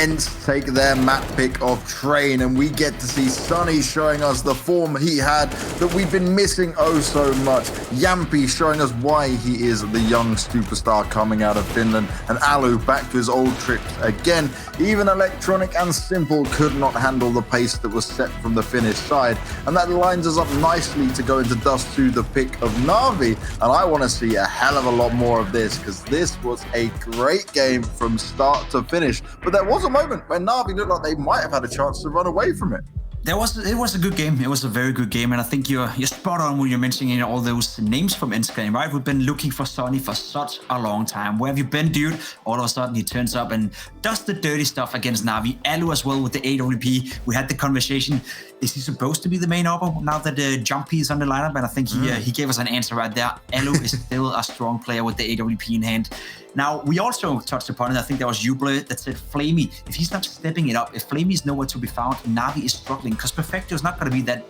ENCE take their map pick of Train, and we get to see Sunny showing us the form he had that we've been missing oh so much. yampE showing us why he is the young superstar coming out of Finland, and Alu back to his old tricks again. Even Electronic and Simple could not handle the pace that was set from the Finnish side, and that lines us up nicely to go into Dust 2, the pick of NAVI, and I want to see a hell of a lot more of this, because this was a great game from start to finish. But there was a moment when NAVI looked like they might have had a chance to run away from it. It was a good game. It was a very good game, and I think you're spot on when you're mentioning all those names from ENCE game, right? We've been looking for Sonny for such a long time. Where have you been, dude? All of a sudden, he turns up and does the dirty stuff against NAVI. Alu as well with the AWP. We had the conversation. Is he supposed to be the main oppo now that yampE is on the lineup? And I think he gave us an answer right there. Alu is still a strong player with the AWP in hand. Now, we also touched upon it. I think that was Juble that said flamie, if he's not stepping it up, if flamie is nowhere to be found, NAVI is struggling, because Perfecto is not going to be that,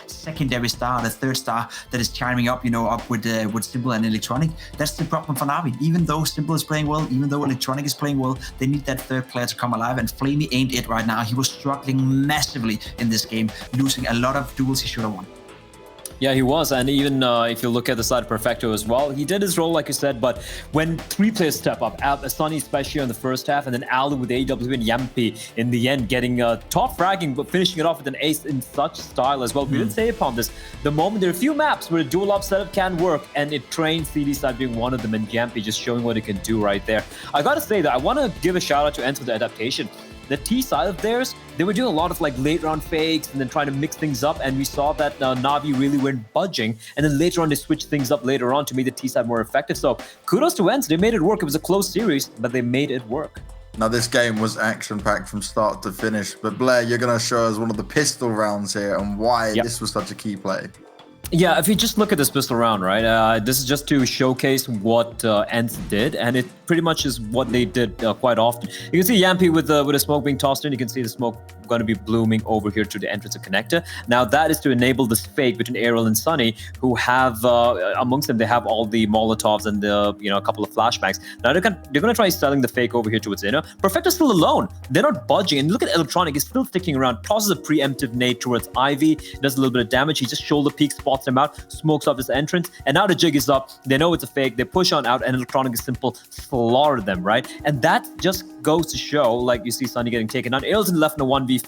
secondary star, the third star that is chiming up, up with Simple and Electronic. That's the problem for NAVI. Even though Simple is playing well, even though Electronic is playing well, they need that third player to come alive, and flamie ain't it right now. He was struggling massively in this game, losing a lot of duels he should have won. Yeah, he was, and even if you look at the side of Perfecto as well, he did his role, like you said, but when three players step up, Sunny especially in the first half, and then Alu with AW and yampE in the end getting top fragging, but finishing it off with an ace in such style as well. We did say upon this, the moment there are a few maps where the dual op setup can work, and it trains CD side being one of them, and yampE just showing what it can do right there. I gotta say that I want to give a shout out to ENCE with the adaptation. The T side of theirs, they were doing a lot of late round fakes and then trying to mix things up, and we saw that NAVI really weren't budging, and then later on they switched things up later on to make the T side more effective. So kudos to ENCE, they made it work. It was a close series, but they made it work. Now, this game was action-packed from start to finish, but Blair, you're going to show us one of the pistol rounds here and why this was such a key play. Yeah, if you just look at this pistol round, right, this is just to showcase what ENCE did, and it pretty much is what they did quite often. You can see yampE with a smoke being tossed in. You can see the smoke going to be blooming over here to the entrance of connector. Now that is to enable this fake between Ariel and Sunny, who have amongst them they have all the Molotovs and the a couple of flashbangs. Now they're going to try selling the fake over here to its inner. Perfecto's still alone. They're not budging, and look at Electronic. He's still sticking around. Tosses a preemptive nade towards Ivy. Does a little bit of damage. He just shoulder peeks, spots him out, smokes off his entrance, and now the jig is up. They know it's a fake. They push on out, and Electronic is simple slaughter them, right? And that just goes to show, like you see Sunny getting taken out. Ariel's left in a 1v5.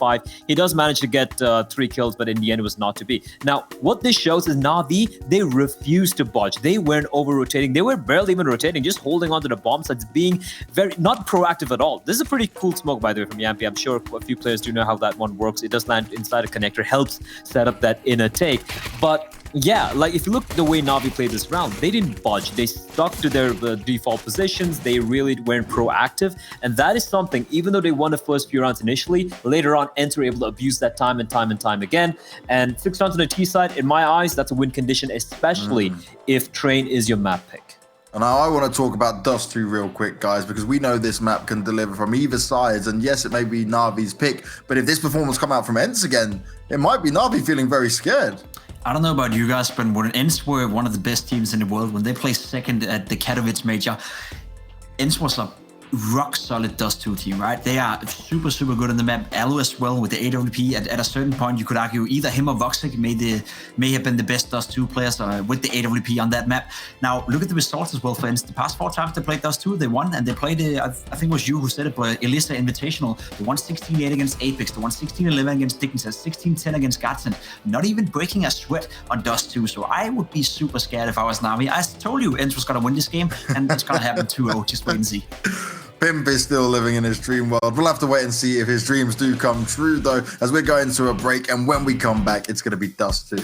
He does manage to get 3 kills, but in the end it was not to be. Now, what this shows is NAVI, they refused to budge. They weren't over-rotating. They were barely even rotating, just holding onto the bomb sites, being very not proactive at all. This is a pretty cool smoke, by the way, from yampE. I'm sure a few players do know how that one works. It does land inside a connector, helps set up that inner take. But yeah, if you look at the way NAVI played this round, they didn't budge. They stuck to their default positions. They really weren't proactive. And that is something, even though they won the first few rounds initially, later on, ENCE were able to abuse that time and time again. And 6 rounds on the T side, in my eyes, that's a win condition, especially if Train is your map pick. And now I want to talk about Dust 2 real quick, guys, because we know this map can deliver from either sides. And yes, it may be Navi's pick, but if this performance come out from ENCE again, it might be NAVI feeling very scared. I don't know about you guys, but when ENCE were one of the best teams in the world, when they placed second at the Katowice major, ENCE was a rock solid Dust 2 team, right? They are super good on the map. Alu as well with the AWP. At a certain point, you could argue either him or Voxic may have been the best Dust 2 players with the AWP on that map. Now, look at the results as well for ENCE. The past 4 times they played Dust 2, they won, and they played, I think it was you who said it, but Elisa Invitational. They won 16-8 against Apex. They won 16-11 against Dickens, 16-10 against Gadsden. Not even breaking a sweat on Dust 2. So I would be super scared if I was NAVI. I told you ENCE was going to win this game, and it's going to happen 2-0. Just wait and see. Pimp is still living in his dream world. We'll have to wait and see if his dreams do come true, though, as we're going to a break. And when we come back, it's going to be Dust 2.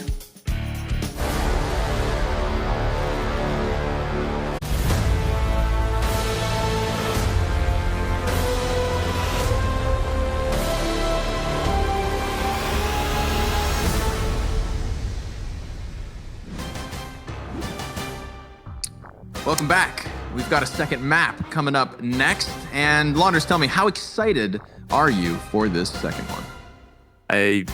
Welcome back. We've got a second map coming up next. And Launders, tell me, how excited are you for this second one? I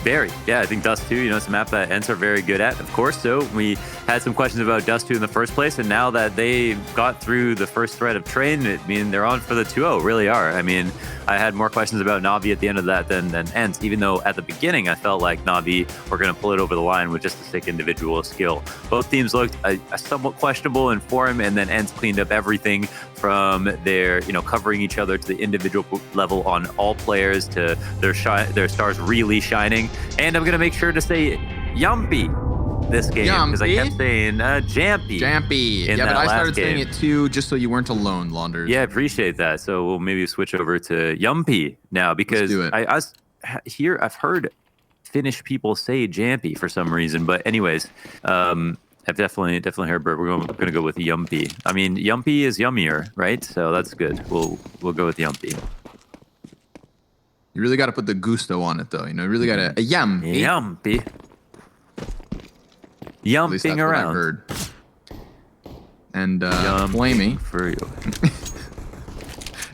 think Dust 2, it's a map that ENCE are very good at, of course. So we had some questions about Dust 2 in the first place, and now that they got through the first threat of Train, they're on for the 2-0, really are. I had more questions about NAVI at the end of that than ENCE, even though at the beginning I felt like NAVI were going to pull it over the line with just a sick individual skill. Both teams looked somewhat questionable in form, and then ENCE cleaned up everything from their, covering each other to the individual level on all players to their stars really shining. And I'm going to make sure to say yampE this game because I kept saying jampE. jampE. Yeah, but I started saying it too just so you weren't alone, Launders. Yeah, appreciate that. So we'll maybe switch over to yampE now because I've heard Finnish people say jampE for some reason. But anyways, I've definitely heard Bert. We're going to go with yampE. yampE is yummier, right? So that's good. We'll go with yampE. You really got to put the gusto on it, though. You really got to yampE. yampE. Yumping around. What I heard. And Flamey for you.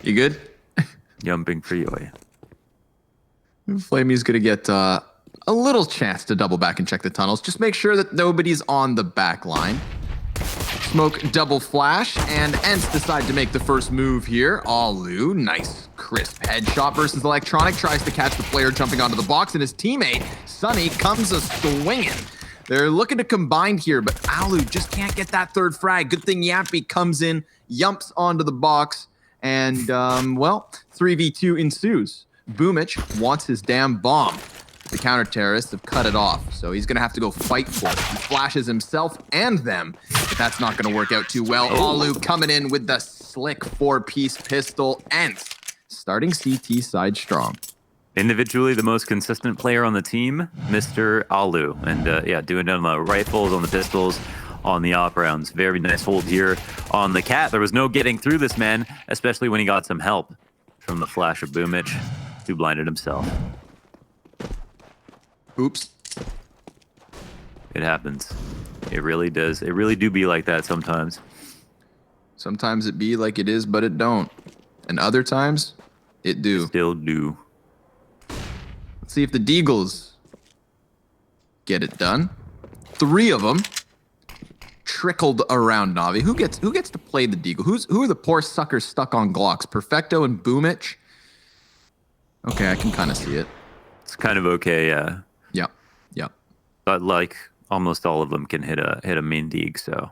You good? Yumping for you. Flamey's gonna get a little chance to double back and check the tunnels. Just make sure that nobody's on the back line. Smoke double flash, and ENCE decide to make the first move here. Alu, nice crisp headshot versus Electronic, tries to catch the player jumping onto the box, and his teammate, Sunny, comes a swinging. They're looking to combine here, but Alu just can't get that third frag. Good thing yampE comes in, yumps onto the box, and, 3v2 ensues. Boomich wants his damn bomb. The counter-terrorists have cut it off, so he's going to have to go fight for it. He flashes himself and them, but that's not going to work out too well. Alu coming in with the slick 4-piece pistol. ENCE starting CT side strong. Individually, the most consistent player on the team, Mr. Alu. And doing it on the rifles, on the pistols, on the op rounds. Very nice hold here on the cat. There was no getting through this man, especially when he got some help from the flash of Boomich, who blinded himself. Oops. It happens. It really does. It really do be like that sometimes. Sometimes it be like it is, but it don't. And other times, it do. Still do. Let's see if the Deagles get it done. 3 of them trickled around Navi. Who gets to play the Deagle? Who are the poor suckers stuck on Glocks? Perfecto and Boomich? Okay, I can kind of see it. It's kind of okay, yeah. Yep. But like almost all of them can hit a main Deag, so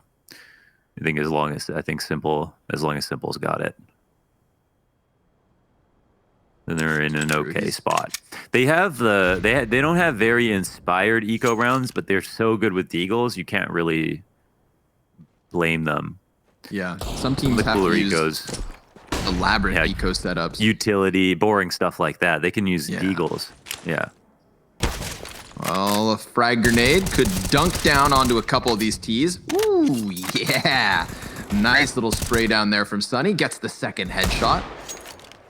I think as long as Simple's got it, then they're in an okay spot. They don't have very inspired eco rounds, but they're so good with Deagles, you can't really blame them. Yeah, some teams the have cooler to use ecos, elaborate eco setups, utility, boring stuff like that. They can use Deagles. Yeah. Well, a frag grenade could dunk down onto a couple of these T's. Ooh, yeah. Nice little spray down there from Sunny. Gets the second headshot.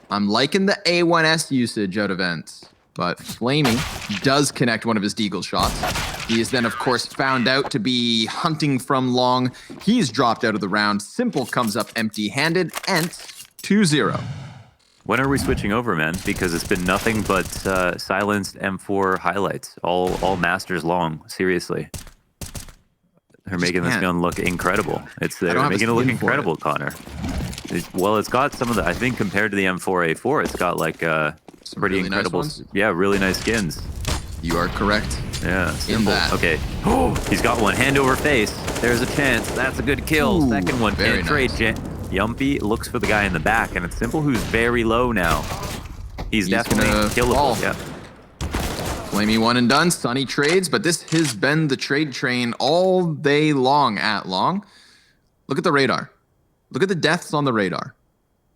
I'm liking the A1S usage out of ENCE, but Flamey does connect one of his Deagle shots. He is then, of course, found out to be hunting from long. He's dropped out of the round. Simple comes up empty-handed. ENCE 2-0. When are we switching over, man? Because it's been nothing but silenced M4 highlights, all masters long. Seriously, they're making this gun look incredible. They're making it look incredible, Connor. It's got some of the. I think compared to the M4A4, it's got like some pretty really incredible. Nice really nice skins. You are correct. Yeah, Simple. Okay. Oh, he's got one hand over face. There's a chance. That's a good kill. Ooh, second one. Can't trade. yampE looks for the guy in the back, and it's Simple who's very low now. He's definitely killable. Yeah. Flamey one and done. Sunny trades, but this has been the trade train all day long at long. Look at the radar. Look at the deaths on the radar.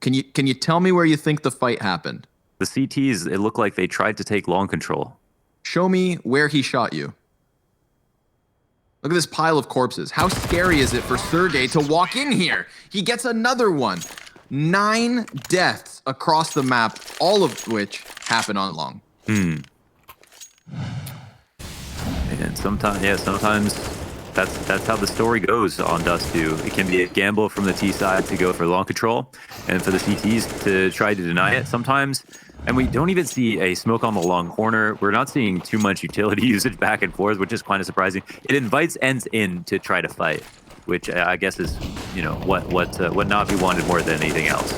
Can you tell me where you think the fight happened? The CTs, it looked like they tried to take long control. Show me where he shot you. Look at this pile of corpses. How scary is it for Sergey to walk in here? He gets another one. 9 deaths across the map, all of which happen on long. And sometimes that's how the story goes on Dust 2. It can be a gamble from the T side to go for long control, and for the CTs to try to deny it sometimes. And we don't even see a smoke on the long corner. We're not seeing too much utility usage back and forth, which is kind of surprising. It invites ENCE in to try to fight, which I guess is, you know, what Navi wanted more than anything else.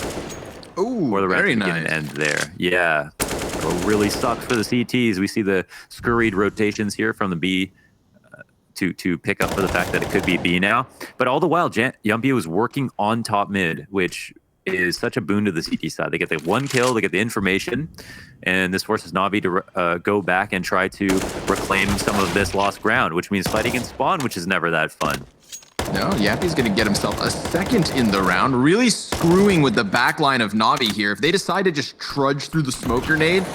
Ooh, Or the very round nice. end there. Yeah. It really sucks for the CTs. We see the scurried rotations here from the B to pick up for the fact that it could be B now. But all the while, yampE was working on top mid, which is such a boon to the CT side. They get the one kill, they get the information, and this forces Navi to go back and try to reclaim some of this lost ground, which means fighting in spawn, which is never that fun. No, yampE's going to get himself a second in the round, really screwing with the backline of Navi here. If they decide to just trudge through the smoke grenade,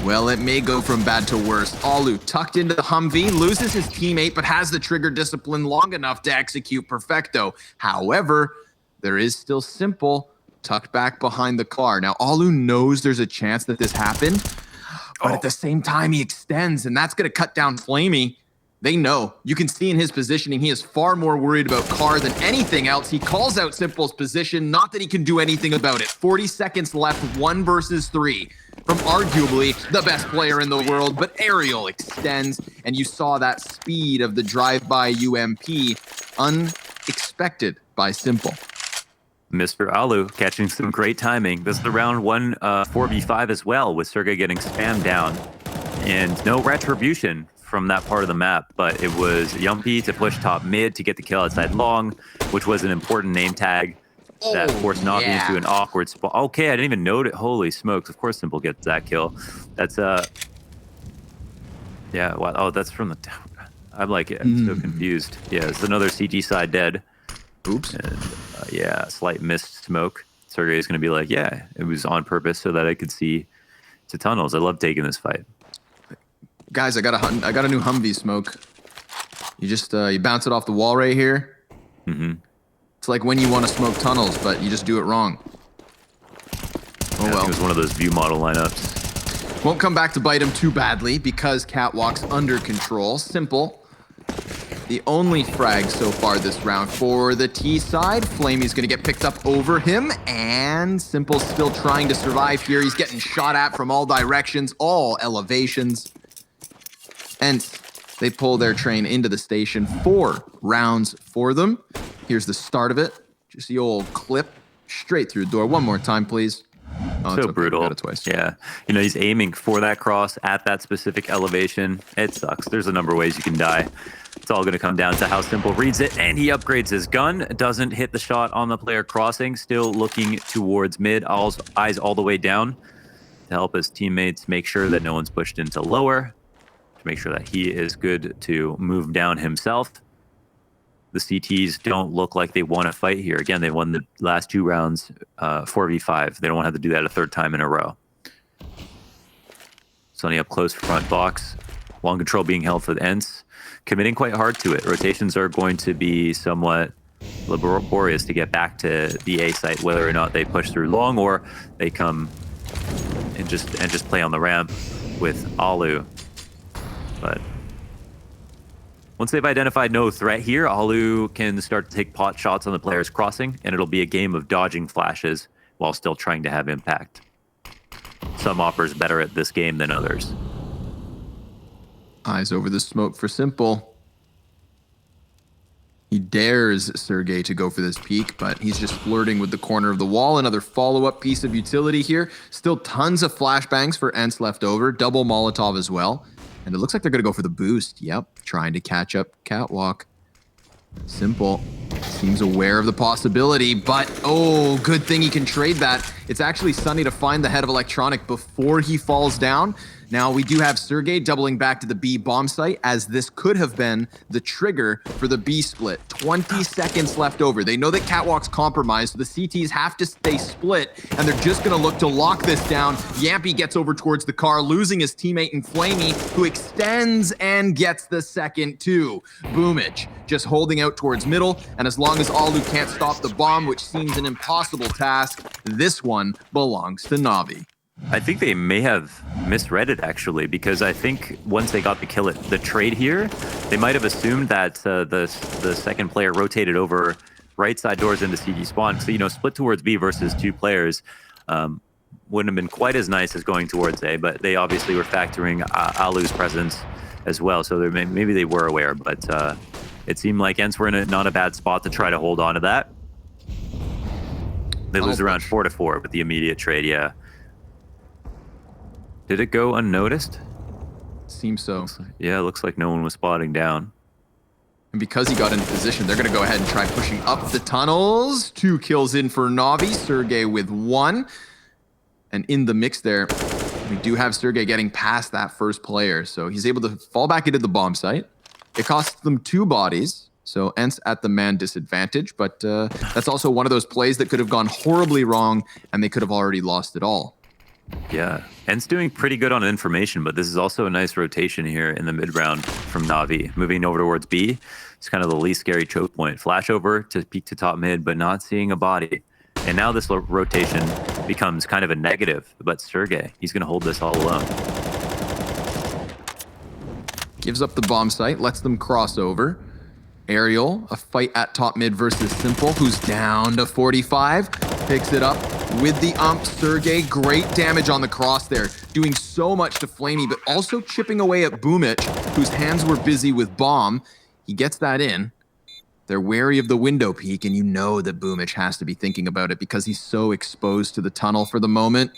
well, it may go from bad to worse. Alu tucked into the Humvee, loses his teammate, but has the trigger discipline long enough to execute perfecto. However, there is still Simple tucked back behind the car. Now, Alu knows there's a chance that this happened, but at the same time, he extends, and that's going to cut down Flamey. They know. You can see in his positioning, he is far more worried about Car than anything else. He calls out Simple's position, not that he can do anything about it. 40 seconds left, 1 versus 3. From arguably the best player in the world, but Aerial extends, and you saw that speed of the drive-by UMP, unexpected by Simple. Mr. Alu catching some great timing. This is the round 1 4v5 as well, with Sergey getting spammed down. And no retribution from that part of the map, but it was yampE to push top mid to get the kill outside long, which was an important name tag that forced Navi into an awkward spot. Okay, I didn't even note it. Holy smokes. Of course Simple gets that kill. That's yeah, wow. Oh, that's from the I'm like, I'm so confused. Yeah, it's another CT side dead. Oops. And yeah, slight missed smoke. Sergey is going to be like, yeah, it was on purpose so that I could see to tunnels. I love taking this fight. Guys, I got a new Humvee smoke. You just you bounce it off the wall right here. It's like when you want to smoke tunnels, but you just do it wrong. Oh I well. think it was one of those view model lineups. Won't come back to bite him too badly because Catwalk's under control. Simple. The only frag so far this round for the T side. Flamey's going to get picked up over him, and Simple's still trying to survive here. He's getting shot at from all directions, all elevations. And they pull their train into the station. 4 rounds for them. Here's the start of it. Just the old clip straight through the door. One more time, please. Oh, So it's okay. brutal. Got it twice. Yeah. You know, he's aiming for that cross at that specific elevation. It sucks. There's a number of ways you can die. It's all going to come down to how Simple reads it, and he upgrades his gun. Doesn't hit the shot on the player crossing. Still looking towards mid. Eyes all the way down to help his teammates make sure that no one's pushed into lower. To make sure that he is good to move down himself. The CTs don't look like they want to fight here. Again, they won the last 2 rounds 4v5. They don't want to have to do that a 3rd time in a row. Sunny up close front box. Long control being held for the ENCE. Committing quite hard to it. Rotations are going to be somewhat laborious to get back to the A site, whether or not they push through long or they come and just play on the ramp with Alu. But once they've identified no threat here, Alu can start to take pot shots on the players crossing, and it'll be a game of dodging flashes while still trying to have impact. Some operators better at this game than others. Eyes over the smoke for Simple. He dares Sergey to go for this peek, but he's just flirting with the corner of the wall. Another follow-up piece of utility here. Still tons of flashbangs for ENCE left over. Double Molotov as well. And it looks like they're going to go for the boost. Yep, trying to catch up Catwalk. Simple seems aware of the possibility, but oh, good thing he can trade that. It's actually Sunny to find the head of Electronic before he falls down. Now, we do have Sergey doubling back to the B bomb site, as this could have been the trigger for the B split. 20 seconds left over. They know that Catwalk's compromised, so the CTs have to stay split, and they're just going to look to lock this down. yampE gets over towards the car, losing his teammate in Flamey, who extends and gets the second too. Boomage just holding out towards middle, and as long as Alu can't stop the bomb, which seems an impossible task, this one belongs to Navi. I think they may have misread it actually, because I think once they got the kill at the trade here, they might have assumed that the second player rotated over right side doors into CD spawn. So, you know, split towards B versus 2 players wouldn't have been quite as nice as going towards A, but they obviously were factoring Alu's presence as well. So maybe they were aware, but it seemed like ENCE were in not a bad spot to try to hold on to that. They lose around 4-4 with the immediate trade, yeah. Did it go unnoticed? Seems so. Yeah, it looks like no one was spotting down. And because he got into position, they're going to go ahead and try pushing up the tunnels. 2 kills in for Navi. Sergey with 1. And in the mix there, we do have Sergey getting past that first player. So he's able to fall back into the bomb site. It costs them 2 bodies. So ENCE at the man disadvantage. But that's also one of those plays that could have gone horribly wrong, and they could have already lost it all. Yeah, ENCE doing pretty good on information, but this is also a nice rotation here in the mid-round from Navi. Moving over towards B, it's kind of the least scary choke point. Flash over to peek to top mid, but not seeing a body. And now this rotation becomes kind of a negative, but Sergey, he's going to hold this all alone. Gives up the bomb site, lets them cross over. Aerial, a fight at top mid versus Simple, who's down to 45. Picks it up with the ump. Sergey, great damage on the cross there. Doing so much to Flamey, but also chipping away at Boomich, whose hands were busy with bomb. He gets that in. They're wary of the window peek, and you know that Boomich has to be thinking about it because he's so exposed to the tunnel for the moment.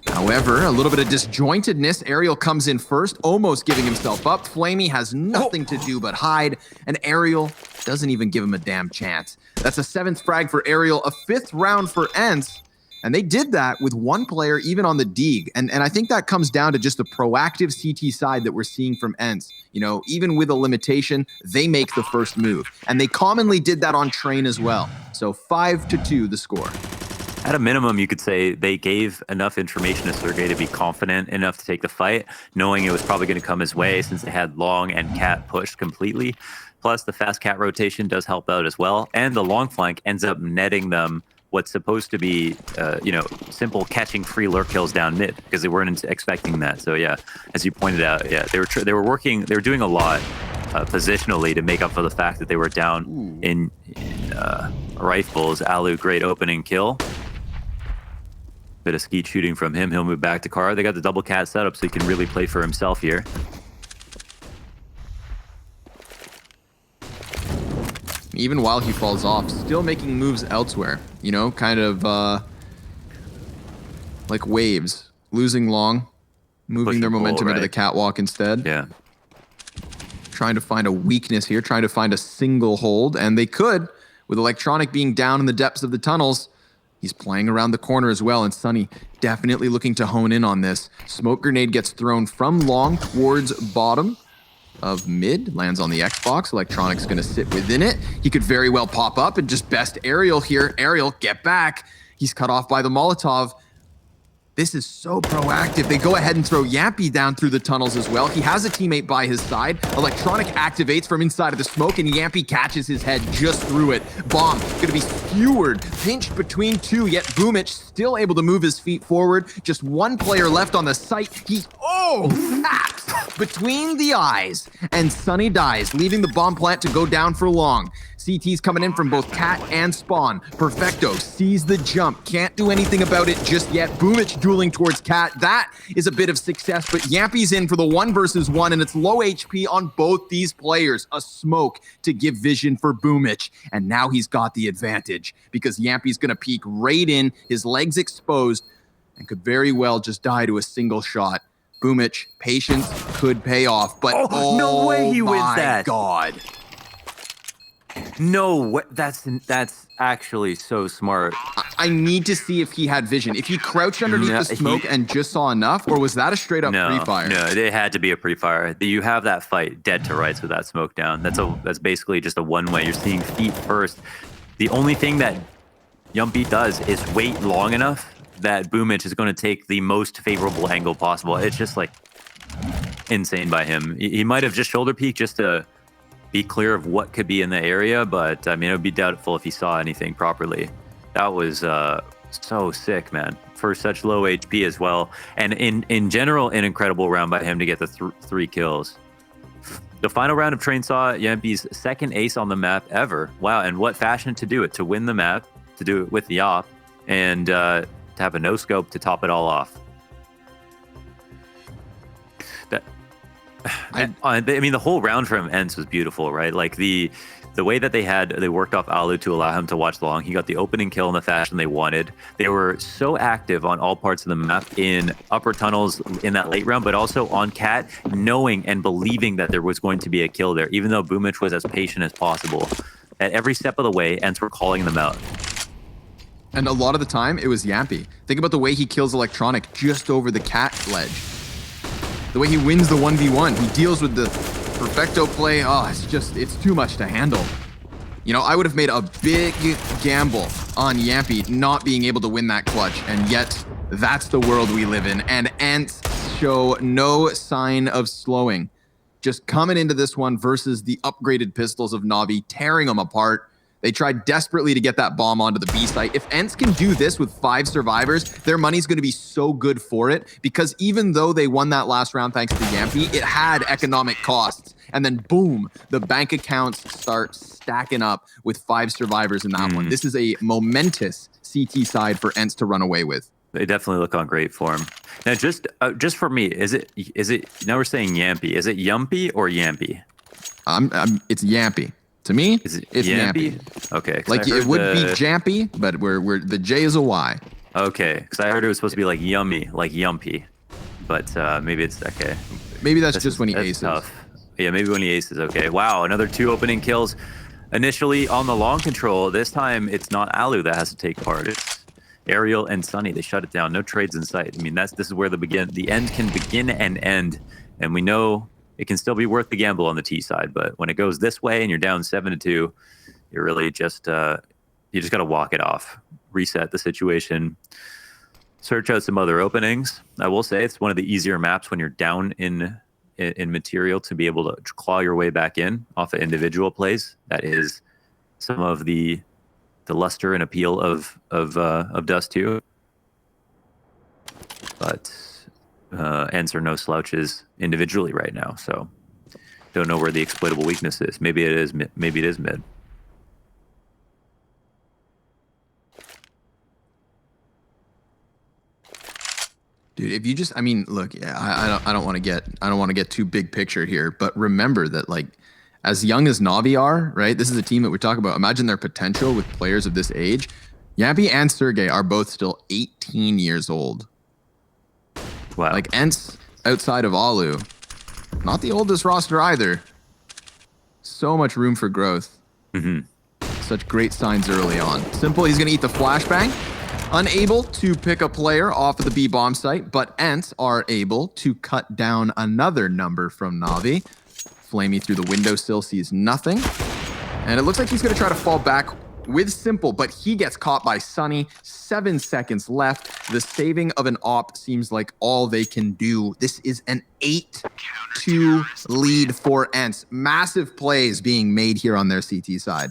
However, a little bit of disjointedness. Aerial comes in first, almost giving himself up. Flamey has nothing to do but hide, and Aerial doesn't even give him a damn chance. That's a 7th frag for Aerial, a 5th round for ENCE, and they did that with 1 player even on the Deeg. And I think that comes down to just the proactive CT side that we're seeing from ENCE. You know, even with a limitation, they make the first move. And they commonly did that on Train as well. So 5-2 the score. At a minimum, you could say they gave enough information to Sergey to be confident enough to take the fight, knowing it was probably going to come his way since they had Long and Cat pushed completely. Plus, the fast Cat rotation does help out as well. And the long flank ends up netting them what's supposed to be, you know, simple catching free lurk kills down mid, because they weren't expecting that. So yeah, as you pointed out, yeah, they were doing a lot positionally to make up for the fact that they were down in rifles. Alu, great opening kill. Bit of skeet shooting from him. He'll move back to Car. They got the double cat setup, so he can really play for himself here. Even while he falls off, still making moves elsewhere. You know, kind of like waves. Losing Long, moving their momentum into the catwalk instead. Yeah. Trying to find a weakness here, trying to find a single hold, and they could, with Electronic being down in the depths of the tunnels. He's playing around the corner as well, and Sunny definitely looking to hone in on this. Smoke grenade gets thrown from Long towards bottom of mid, lands on the Xbox. Electronic's gonna sit within it. He could very well pop up and just best Aerial here. Aerial, get back. He's cut off by the Molotov. This is so proactive. They go ahead and throw yampE down through the tunnels as well. He has a teammate by his side. Electronic activates from inside of the smoke, and yampE catches his head just through it. Bomb gonna be skewered, pinched between 2, yet Boomich still able to move his feet forward. Just 1 player left on the site. He's, tapped between the eyes, and Sunny dies, leaving the bomb plant to go down for Long. CT's coming in from both Cat and Spawn. Perfecto sees the jump. Can't do anything about it just yet. Boomich dueling towards Cat. That is a bit of success, but yampE's in for the 1 versus 1, and it's low HP on both these players. A smoke to give vision for Boomich, and now he's got the advantage because yampE's going to peek right in, his legs exposed, and could very well just die to a single shot. Boomich, patience could pay off, but no way he wins that. God. No, that's actually so smart. I need to see if he had vision. If he crouched underneath the smoke and just saw enough, or was that a straight up pre-fire? No, it had to be a pre-fire. You have that fight dead to rights with that smoke down. That's basically just a one-way. You're seeing feet first. The only thing that yampE does is wait long enough that Boomich is going to take the most favorable angle possible. It's just like insane by him. He might have just shoulder peeked just to be clear of what could be in the area, but I mean, it would be doubtful if he saw anything properly. That was so sick, man, for such low HP as well. And in general, an incredible round by him to get the 3 kills. The final round of Train saw yampE's second ace on the map ever. Wow, and what fashion to do it, to win the map, to do it with the op, and to have a no-scope to top it all off. I mean, the whole round from ENCE was beautiful, right? Like the way that they worked off Alu to allow him to watch long. He got the opening kill in the fashion they wanted. They were so active on all parts of the map in upper tunnels in that late round, but also on Cat, knowing and believing that there was going to be a kill there, even though Boomich was as patient as possible. At every step of the way, ENCE were calling them out. And a lot of the time, it was yampE. Think about the way he kills Electronic just over the Cat ledge. The way he wins the 1v1. He deals with the perfecto play. Oh, it's too much to handle. You know, I would have made a big gamble on yampE not being able to win that clutch, and yet that's the world we live in. And ENCE show no sign of slowing. Just coming into this one versus the upgraded pistols of NAVI, tearing them apart. They tried desperately to get that bomb onto the B site. If ENCE can do this with 5 survivors, their money's going to be so good for it, because even though they won that last round thanks to yampE, it had economic costs. And then boom, the bank accounts start stacking up with 5 survivors in that one. This is a momentous CT side for ENCE to run away with. They definitely look on great form. Now, just for me, is it? Now we're saying yampE. Is it yampE or yampE? It's yampE. To me, it's yampE. Okay. Like it would be jampE, but we're the J is a Y. Okay, because I heard it was supposed to be like yummy, like yumpy, but maybe it's okay. Maybe that's just when he aces. Tough. Yeah, maybe when he aces. Okay. Wow, another 2 opening kills. Initially on the long control. This time it's not Alu that has to take part. It's Ariel and Sunny. They shut it down. No trades in sight. I mean, this is where the end can begin and end, and we know it can still be worth the gamble on the T side, but when it goes this way and you're down 7-2, you're really just you just got to walk it off, reset the situation, search out some other openings. I will say it's one of the easier maps when you're down in material to be able to claw your way back in off of individual plays. That is some of the luster and appeal of Dust 2. But ENCE are no slouches individually right now, so don't know where the exploitable weakness is. Maybe it is mid. Dude, if you just, I mean, look, yeah, I don't want to get too big picture here, but remember that, like, as young as NAVI are, right? This is a team that we're talking about. Imagine their potential with players of this age. yampE and Sergey are both still 18 years old. Wow. Like ENCE outside of Alu, not the oldest roster either. So much room for growth. Such great signs early on. Simple, he's going to eat the flashbang. Unable to pick a player off of the B bomb site, but ENCE are able to cut down another number from NAVI. Flamey through the windowsill sees nothing. And it looks like he's going to try to fall back with Simple, but he gets caught by Sunny. 7 seconds left. The saving of an op seems like all they can do. This is an 8-2 lead for ENCE. Massive plays being made here on their CT side.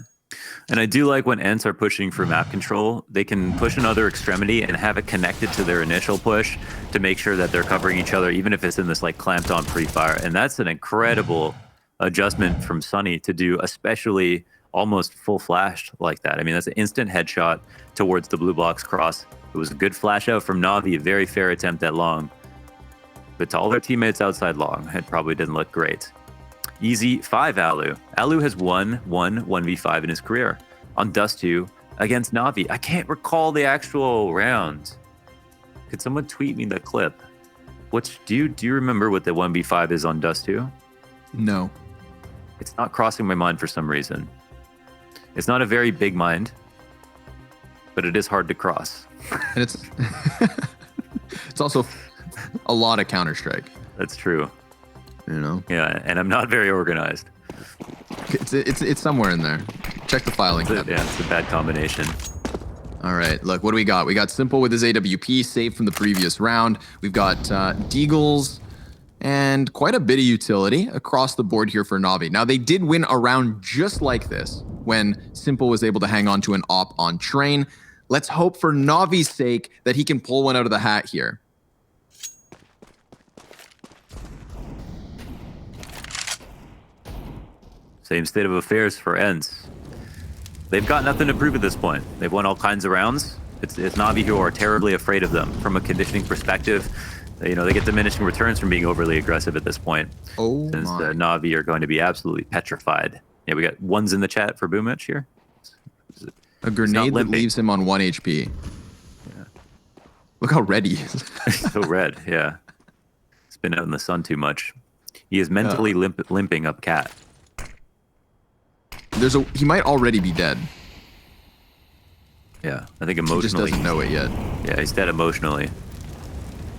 And I do like when ENCE are pushing for map control, they can push another extremity and have it connected to their initial push to make sure that they're covering each other, even if it's in this like clamped on pre-fire. And that's an incredible adjustment from Sunny to do, especially almost full flashed like that. I mean, that's an instant headshot towards the blue box cross. It was a good flash out from NAVI, a very fair attempt at long. But to all their teammates outside long, it probably didn't look great. Easy 5 Alu. Alu has won 1v5 in his career on Dust 2 against NAVI. I can't recall the actual round. Could someone tweet me the clip? Do you remember what the 1v5 is on Dust 2? No. It's not crossing my mind for some reason. It's not a very big mind, but it is hard to cross. And it's it's also a lot of Counter-Strike. That's true. You know? Yeah, and I'm not very organized. It's somewhere in there. Check the filing cabinet. Yeah, it's a bad combination. All right, look, what do we got? We got Simple with his AWP, saved from the previous round. We've got Deagles and quite a bit of utility across the board here for NAVI. Now, they did win a round just like this when Simple was able to hang on to an op on Train. Let's hope for Navi's sake that he can pull one out of the hat here. Same state of affairs for ENCE. They've got nothing to prove at this point. They've won all kinds of rounds. It's NAVI who are terribly afraid of them from a conditioning perspective. You know, they get diminishing returns from being overly aggressive at this point. Oh, since my. NAVI are going to be absolutely petrified. Yeah, we got ones in the chat for Boomich here. A grenade that limping. leaves him on 1 HP. Yeah. Look how red he is. So red, yeah. It's been out in the sun too much. He is mentally limping up cat. He might already be dead. Yeah, I think He emotionally. just doesn't know it yet. Yeah, he's dead emotionally.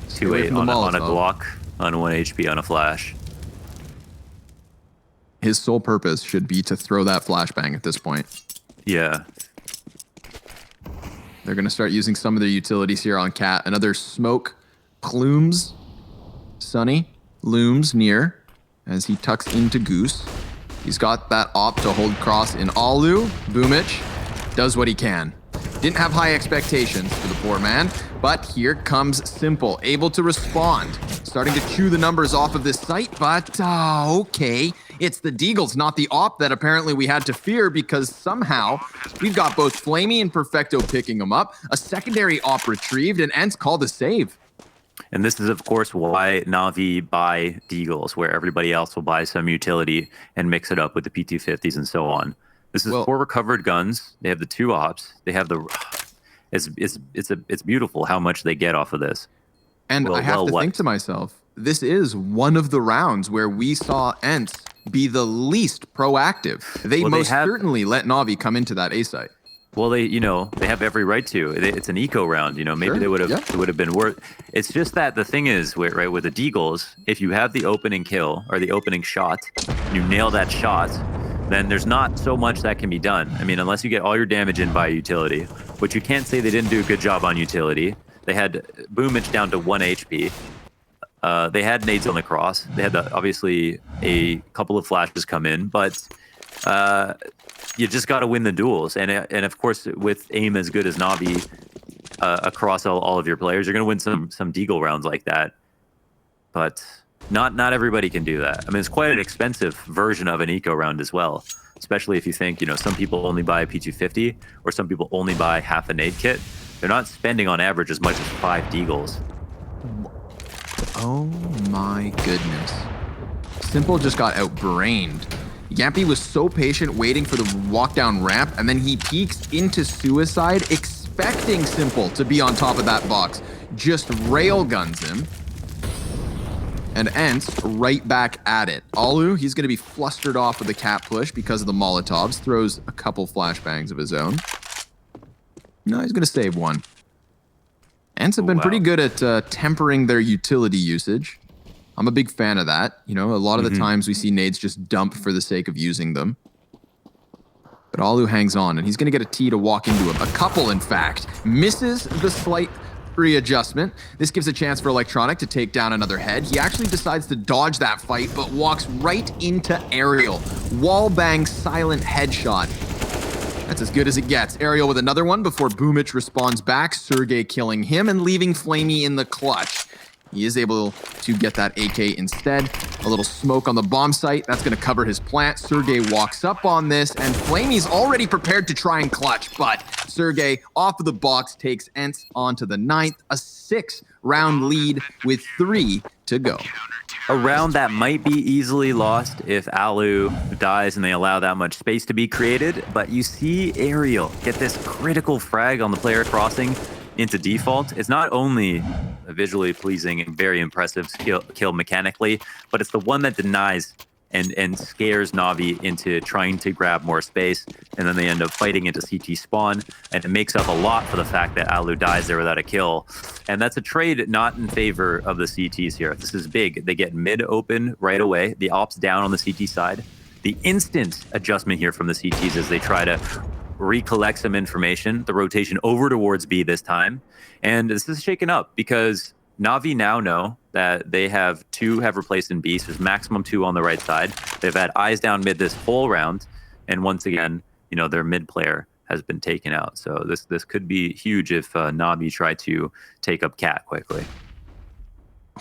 Stay away 2-8 from the on a Molotov. Glock, on 1 HP on a flash. His sole purpose should be to throw that flashbang at this point. Yeah. They're going to start using some of their utilities here on Cat. Another smoke plumes. Sunny looms near as he tucks into Goose. He's got that op to hold cross in Alu. Boomich does what he can. Didn't have high expectations for the poor man, but here comes Simple, able to respond. Starting to chew the numbers off of this site, but okay. It's the Deagles, not the op that apparently we had to fear, because somehow we've got both Flamey and Perfecto picking them up, a secondary op retrieved, and ENCE called a save. And this is, of course, why NAVI buy Deagles, where everybody else will buy some utility and mix it up with the P250s and so on. This is 4 recovered guns. They have the 2 ops. They have the... It's beautiful how much they get off of this. And I have to think to myself, this is one of the rounds where we saw ENCE be the least proactive. They certainly let NAVI come into that A site. Well, they have every right to. It's an eco round, maybe Sure, they would have it would have been worth. It's just that the thing is, right, with the Deagles, if you have the opening kill or the opening shot, you nail that shot, then there's not so much that can be done. I mean, unless you get all your damage in by utility, which you can't say they didn't do a good job on utility. They had Boomich down to 1 HP. They had nades on the cross. They had obviously a couple of flashes come in, but you just got to win the duels. And of course, with aim as good as NAVI across all of your players, you're going to win some Deagle rounds like that. But not everybody can do that. I mean, it's quite an expensive version of an eco round as well, especially if you think, some people only buy a P250 or some people only buy half a nade kit. They're not spending on average as much as 5 Deagles. Oh my goodness. Simple just got outbrained. yampE was so patient waiting for the walk down ramp, and then he peeks into suicide, expecting Simple to be on top of that box. Just railguns him. And ENCE right back at it. Alu, he's going to be flustered off with the cat push because of the Molotovs. Throws a couple flashbangs of his own. No, he's going to save one. ENCE have been pretty good at tempering their utility usage. I'm a big fan of that. A lot of the times we see nades just dump for the sake of using them. But Alu hangs on, and he's going to get a T to walk into him. A couple, in fact. Misses the slight readjustment. This gives a chance for Electronic to take down another head. He actually decides to dodge that fight, but walks right into Aerial. Wallbang silent headshot. That's as good as it gets. Aerial with another one before Boomich responds back. Sergey killing him and leaving Flamey in the clutch. He is able to get that AK instead. A little smoke on the bomb site. That's going to cover his plant. Sergey walks up on this, and Flamey's already prepared to try and clutch, but Sergey off of the box takes ENCE onto the 9th. A 6-round lead with 3 to go. A round that might be easily lost if Alu dies and they allow that much space to be created, but you see Aerial get this critical frag on the player crossing into default. It's not only a visually pleasing and very impressive kill mechanically, but it's the one that denies and scares NAVI into trying to grab more space, and then they end up fighting into CT spawn, and it makes up a lot for the fact that Alu dies there without a kill. And that's a trade not in favor of the CTs here. This is big. They get mid open right away. The ops down on the CT side. The instant adjustment here from the CTs as they try to recollect some information. The rotation over towards B this time. And this is shaken up because NAVI now know that they have 2 have replaced in B, so there's maximum 2 on the right side. They've had eyes down mid this whole round. And once again, their mid player has been taken out. So this could be huge if NAVI try to take up Cat quickly.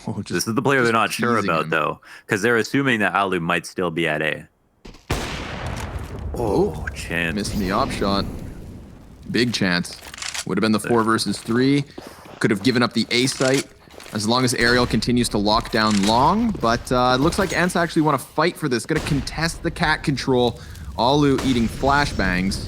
Oh, This is the player they're not sure teasing about, him. though, because they're assuming that Alu might still be at A. Oh, chance. Missing the op shot. Big chance. Would have been the 4 versus 3. Could have given up the A site as long as Aerial continues to lock down long. But it looks like ENCE actually want to fight for this. Going to contest the Cat control. Alu eating flashbangs.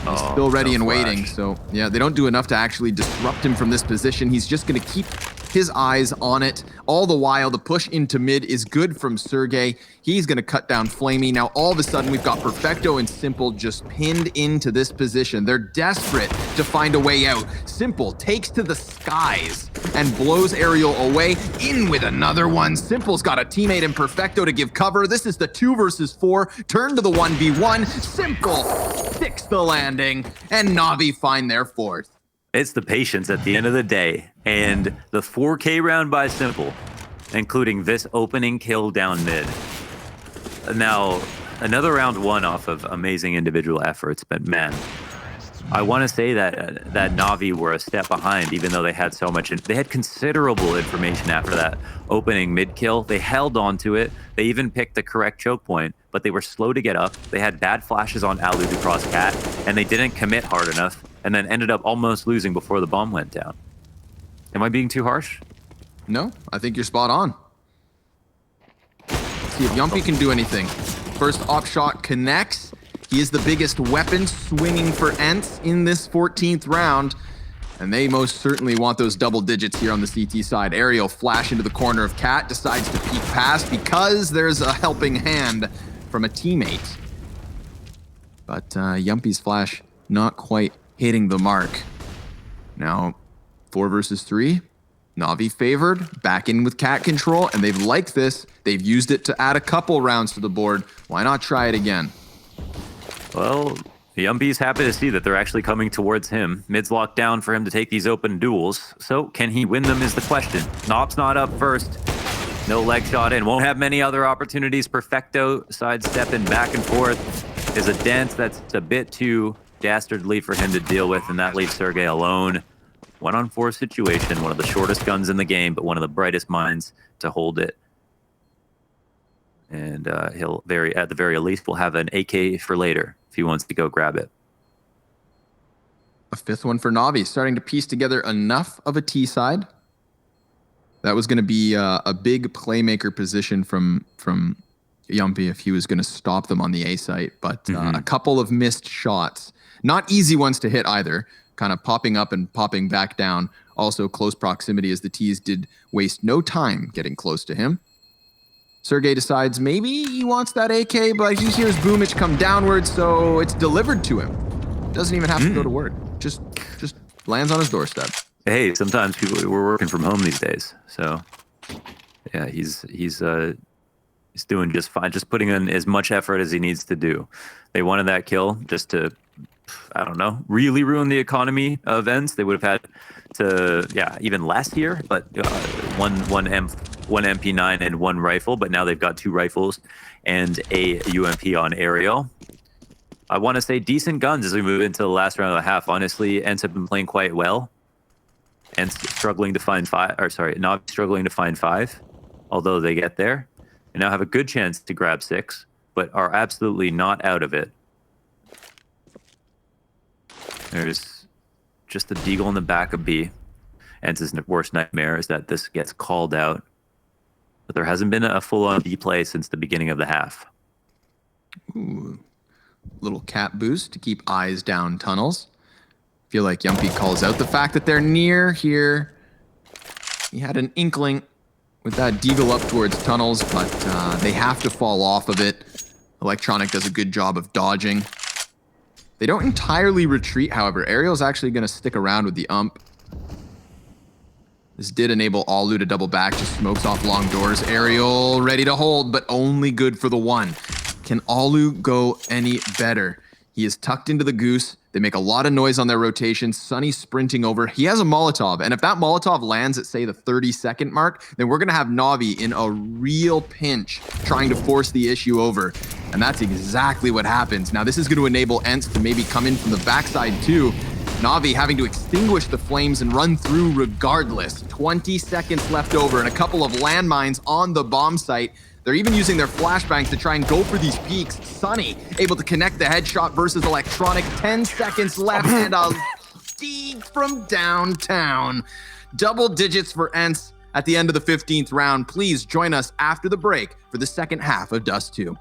He's still ready and waiting. So, yeah, they don't do enough to actually disrupt him from this position. He's just going to keep his eyes on it. All the while, the push into mid is good from Sergey. He's going to cut down Flamey. Now, all of a sudden, we've got Perfecto and Simple just pinned into this position. They're desperate to find a way out. Simple takes to the skies and blows Aerial away. In with another one. Simple's got a teammate in Perfecto to give cover. This is the 2 versus 4. Turn to the 1v1. Simple sticks the landing, and NAVI find their 4th. It's the patience at the end of the day, and the 4K round by Simple, including this opening kill down mid. Now, another round 1 off of amazing individual efforts, but man, I want to say that that NAVI were a step behind, even though they had so much. They had considerable information after that opening mid kill. They held on to it. They even picked the correct choke point, but they were slow to get up. They had bad flashes on Alu to cross Cat, and they didn't commit hard enough, and then ended up almost losing before the bomb went down. Am I being too harsh? No, I think you're spot on. Let's see if yampE can do anything. First op shot connects. He is the biggest weapon swinging for ENCE in this 14th round. And they most certainly want those double digits here on the CT side. Aerial flash into the corner of Cat, decides to peek past because there's a helping hand from a teammate. But yampE's flash not quite hitting the mark. Now, 4 versus 3. NAVI favored, back in with Cat control, and they've liked this. They've used it to add a couple rounds to the board. Why not try it again? Well, yampE's happy to see that they're actually coming towards him. Mid's locked down for him to take these open duels. So can he win them is the question. Nop's not up first. No leg shot in. Won't have many other opportunities. Perfecto sidestepping back and forth is a dance that's a bit too dastardly for him to deal with, and that leaves Sergey alone. 1-on-4 situation, one of the shortest guns in the game, but one of the brightest minds to hold it. And he'll at the very least will have an AK for later if he wants to go grab it. A 5th one for NAVI, starting to piece together enough of a T side. That was going to be a big playmaker position from yampE if he was going to stop them on the A site, but a couple of missed shots. Not easy ones to hit either, kind of popping up and popping back down. Also close proximity as the T's did waste no time getting close to him. Sergey decides maybe he wants that AK, but he hears Boomich come downward, so it's delivered to him. Doesn't even have to go to work. Just lands on his doorstep. Hey, sometimes we're working from home these days, so yeah, he's doing just fine. Just putting in as much effort as he needs to do. They wanted that kill just to, I don't know, really ruin the economy of ENCE. They would have had to, yeah, even last year, but one MP9 and 1 rifle, but now they've got 2 rifles and a UMP on Aerial. I want to say decent guns as we move into the last round of the half. Honestly, ENCE have been playing quite well. ENCE struggling to find 5, or sorry, not struggling to find 5, although they get there. And now have a good chance to grab 6, but are absolutely not out of it. There's just a deagle in the back of B. ENCE's worst nightmare is that this gets called out. But there hasn't been a full-on B play since the beginning of the half. Ooh. Little Cat boost to keep eyes down tunnels. Feel like yampE calls out the fact that they're near here. He had an inkling with that deagle up towards tunnels, but they have to fall off of it. Electronic does a good job of dodging. They don't entirely retreat, however. Aerial's actually going to stick around with the ump. This did enable Alu to double back, just smokes off long doors. Aerial ready to hold, but only good for the 1. Can Alu go any better? He is tucked into the goose, They make a lot of noise on their rotation. Sunny sprinting over. He has a Molotov, and if that Molotov lands at, say, the 30-second mark, then we're going to have NAVI in a real pinch trying to force the issue over. And that's exactly what happens. Now, this is going to enable ENCE to maybe come in from the backside, too. NAVI having to extinguish the flames and run through regardless. 20 seconds left over and a couple of landmines on the bomb site. They're even using their flashbangs to try and go for these peaks. Sunny able to connect the headshot versus Electronic. 10 seconds left and a deed from downtown. Double digits for ENCE at the end of the 15th round. Please join us after the break for the second half of Dust 2.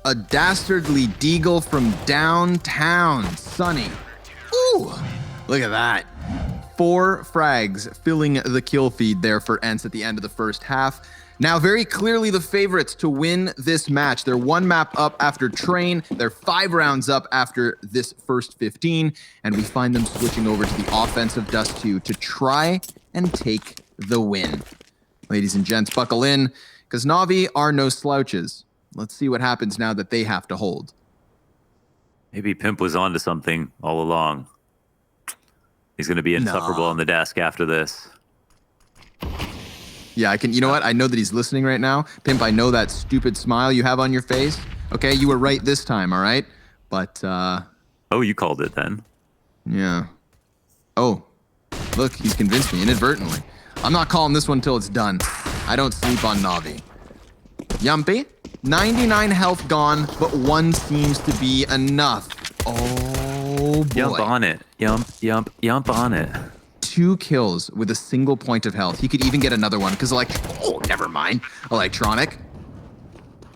A dastardly deagle from downtown. Sunny. Ooh, look at that. 4 frags filling the kill feed there for ENCE at the end of the first half. Now, very clearly the favorites to win this match. They're 1 map up after Train. They're 5 rounds up after this first 15. And we find them switching over to the offensive Dust 2 to try and take the win. Ladies and gents, buckle in, because NAVI are no slouches. Let's see what happens now that they have to hold. Maybe Pimp was onto something all along. He's going to be insufferable on the desk after this. Yeah, I can. You know what? I know that he's listening right now. Pimp, I know that stupid smile you have on your face. Okay, you were right this time, all right? But, Oh, you called it then. yeah. Oh, look, he's convinced me inadvertently. I'm not calling this one till it's done. I don't sleep on NAVI. yampE? 99 health gone, but 1 seems to be enough. Oh, boy. Yump on it. Yump on it. 2 kills with a single point of health. He could even get another one, because oh, never mind. Electronic.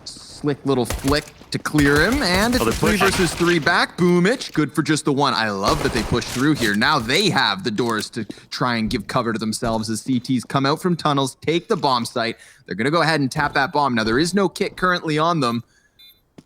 Slick little flick to clear him, and it's a 3 versus 3 back. Boomich, good for just the 1. I love that they push through here. Now they have the doors to try and give cover to themselves as CTs come out from tunnels, take the bomb site. They're going to go ahead and tap that bomb. Now, there is no kit currently on them.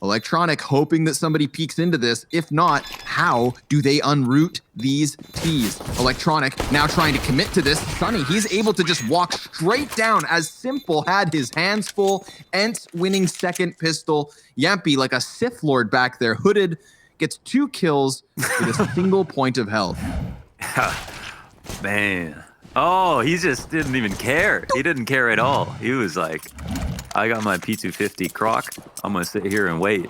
Electronic hoping that somebody peeks into this. If not, how do they unroot these T's? Electronic now trying to commit to this. Sunny, he's able to just walk straight down as Simple had his hands full. ENCE winning second pistol. yampE, like a Sith Lord back there, hooded, gets 2 kills with a single point of health. Man. Oh, he just didn't even care. He didn't care at all. He was like, I got my P250 croc. I'm going to sit here and wait.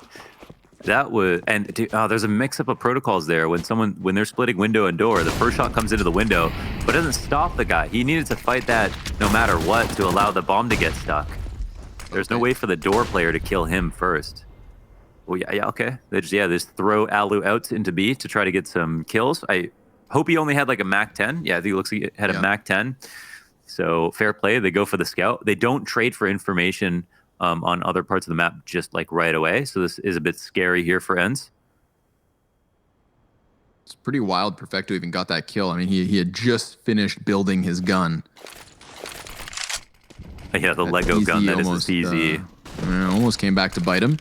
That was, and there's a mix-up of protocols there. When they're splitting window and door, the first shot comes into the window, but it doesn't stop the guy. He needed to fight that no matter what to allow the bomb to get stuck. There's no way for the door player to kill him first. Well, yeah, okay. They just throw Alu out into B to try to get some kills. I hope he only had like a Mac 10. Yeah, I think it looks like he had a Mac 10. So fair play. They go for the scout. They don't trade for information on other parts of the map just like right away. So this is a bit scary here for ENCE. It's pretty wild. Perfecto even got that kill. I mean, he had just finished building his gun. Yeah, the Lego gun, that is easy. Almost came back to bite him.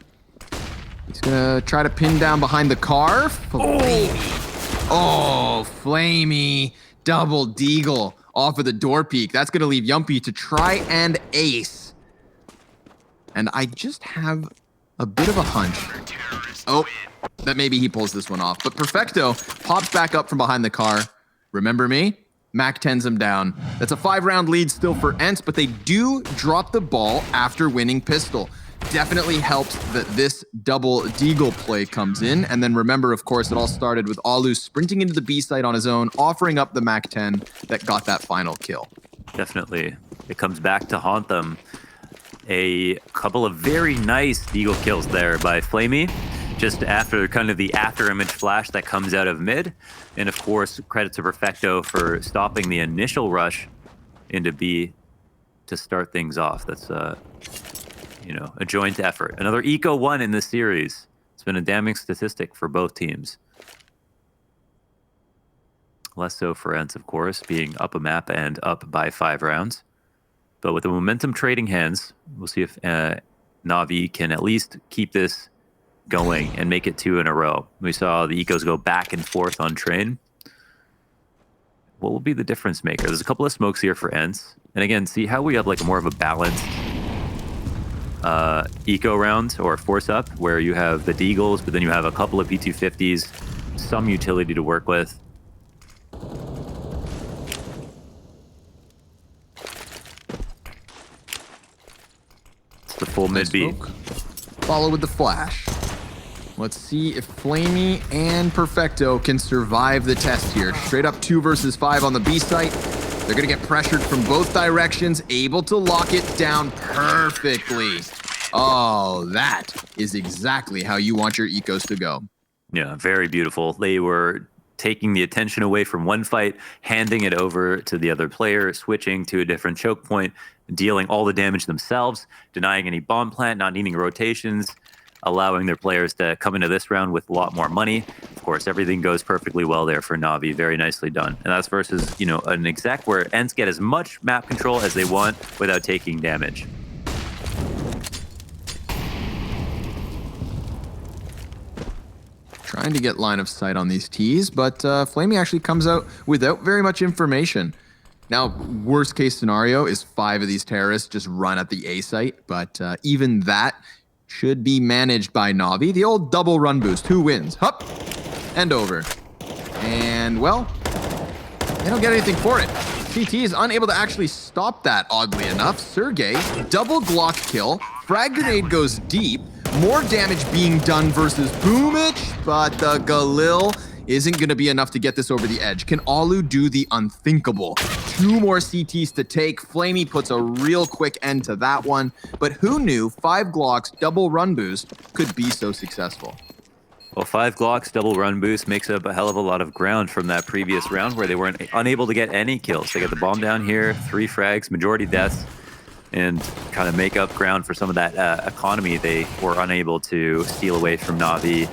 He's gonna try to pin down behind the car. Oh, Flamey. Double deagle off of the door peak. That's gonna leave yampE to try and ace. And I just have a bit of a hunch. Oh, that maybe he pulls this one off. But Perfecto pops back up from behind the car. Remember me? Mac 10s him down. That's a 5-round lead still for ENCE, but they do drop the ball after winning pistol. Definitely helps that this double deagle play comes in. And then remember, of course, it all started with Alu sprinting into the B site on his own, offering up the Mac 10 that got that final kill. Definitely. It comes back to haunt them. A couple of very nice deagle kills there by Flamey, just after kind of the after image flash that comes out of mid. And of course, credit to Perfecto for stopping the initial rush into B to start things off. That's a joint effort. Another Eco 1 in this series. It's been a damning statistic for both teams. Less so for ENCE, of course, being up a map and up by 5 rounds. But with the momentum trading hands, we'll see if NAVI can at least keep this going and make it 2 in a row. We saw the Ecos go back and forth on train. What will be the difference maker? There's a couple of smokes here for ENCE. And again, see how we have like more of a balanced eco round or force up where you have the deagles, but then you have a couple of P250s, some utility to work with. The full mid B. Follow with the flash. Let's see if Flamey and Perfecto can survive the test here. Straight up 2 versus 5 on the B site. They're gonna get pressured from both directions, able to lock it down perfectly. Oh, that is exactly how you want your ecos to go. Yeah, very beautiful. They were taking the attention away from one fight, handing it over to the other player, switching to a different choke point, dealing all the damage themselves, denying any bomb plant, not needing rotations, allowing their players to come into this round with a lot more money. Of course, everything goes perfectly well there for NAVI. Very nicely done. And that's versus, an exec where ENCE get as much map control as they want without taking damage. Trying to get line of sight on these T's, but Flamey actually comes out without very much information. Now, worst case scenario is 5 of these terrorists just run at the A site, but even that should be managed by NAVI. The old double run boost. Who wins? Hup! And over. And, well, they don't get anything for it. CT is unable to actually stop that, oddly enough. Sergey, double Glock kill. Frag grenade goes deep. More damage being done versus Boomich, but the Galil isn't going to be enough to get this over the edge. Can Alu do the unthinkable? 2 more CTs to take. Flamey puts a real quick end to that one. But who knew 5 Glocks double run boost could be so successful? Well, 5 Glocks double run boost makes up a hell of a lot of ground from that previous round where they weren't unable to get any kills. They got the bomb down here, 3 frags, majority deaths, and kind of make up ground for some of that economy they were unable to steal away from NAVI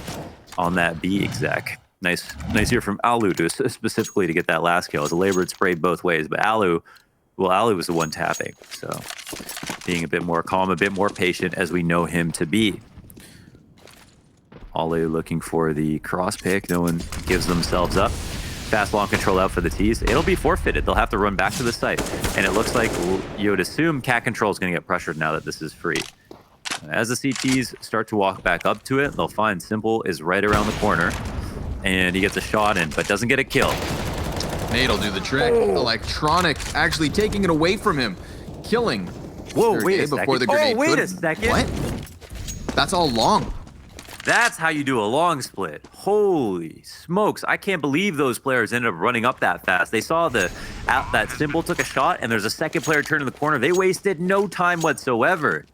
on that B exec. Nice here from Alu specifically to get that last kill. It was a labored spray both ways, but Alu was the one tapping. So being a bit more calm, a bit more patient as we know him to be. Ollie looking for the cross pick. No one gives themselves up. Fast long control out for the T's. It'll be forfeited. They'll have to run back to the site. And it looks like you would assume cat control is going to get pressured now that this is free. As the CTs start to walk back up to it, they'll find Simple is right around the corner. And he gets a shot in, but doesn't get a kill. Nate'll do the trick. Electronic actually taking it away from him. Killing. Whoa, wait a before second. the grenade Oh, wait could- a second. What? That's all long. That's how you do a long split. Holy smokes. I can't believe those players ended up running up that fast. They saw that Simple took a shot, and there's a second player turning the corner. They wasted no time whatsoever.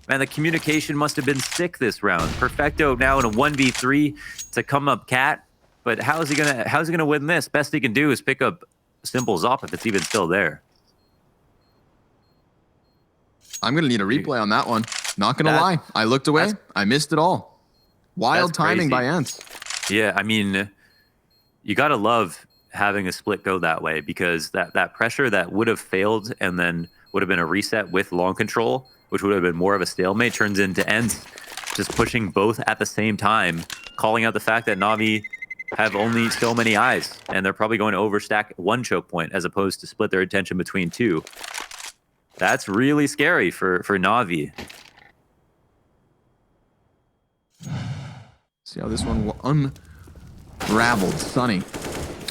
Man, the communication must have been sick this round. Perfecto now in a 1v3 to come up cat. But how's he gonna win this? Best he can do is pick up Simple's op if it's even still there. I'm going to need a replay on that one. Not going to lie. I looked away. I missed it all. Wild timing by ENCE. Yeah, I mean, you got to love having a split go that way, because that pressure that would have failed and then would have been a reset with long control, which would have been more of a stalemate, turns into ENCE just pushing both at the same time, calling out the fact that NAVI have only so many eyes, and they're probably going to overstack one choke point as opposed to split their attention between two. That's really scary for NAVI. See how this one unraveled. Sunny.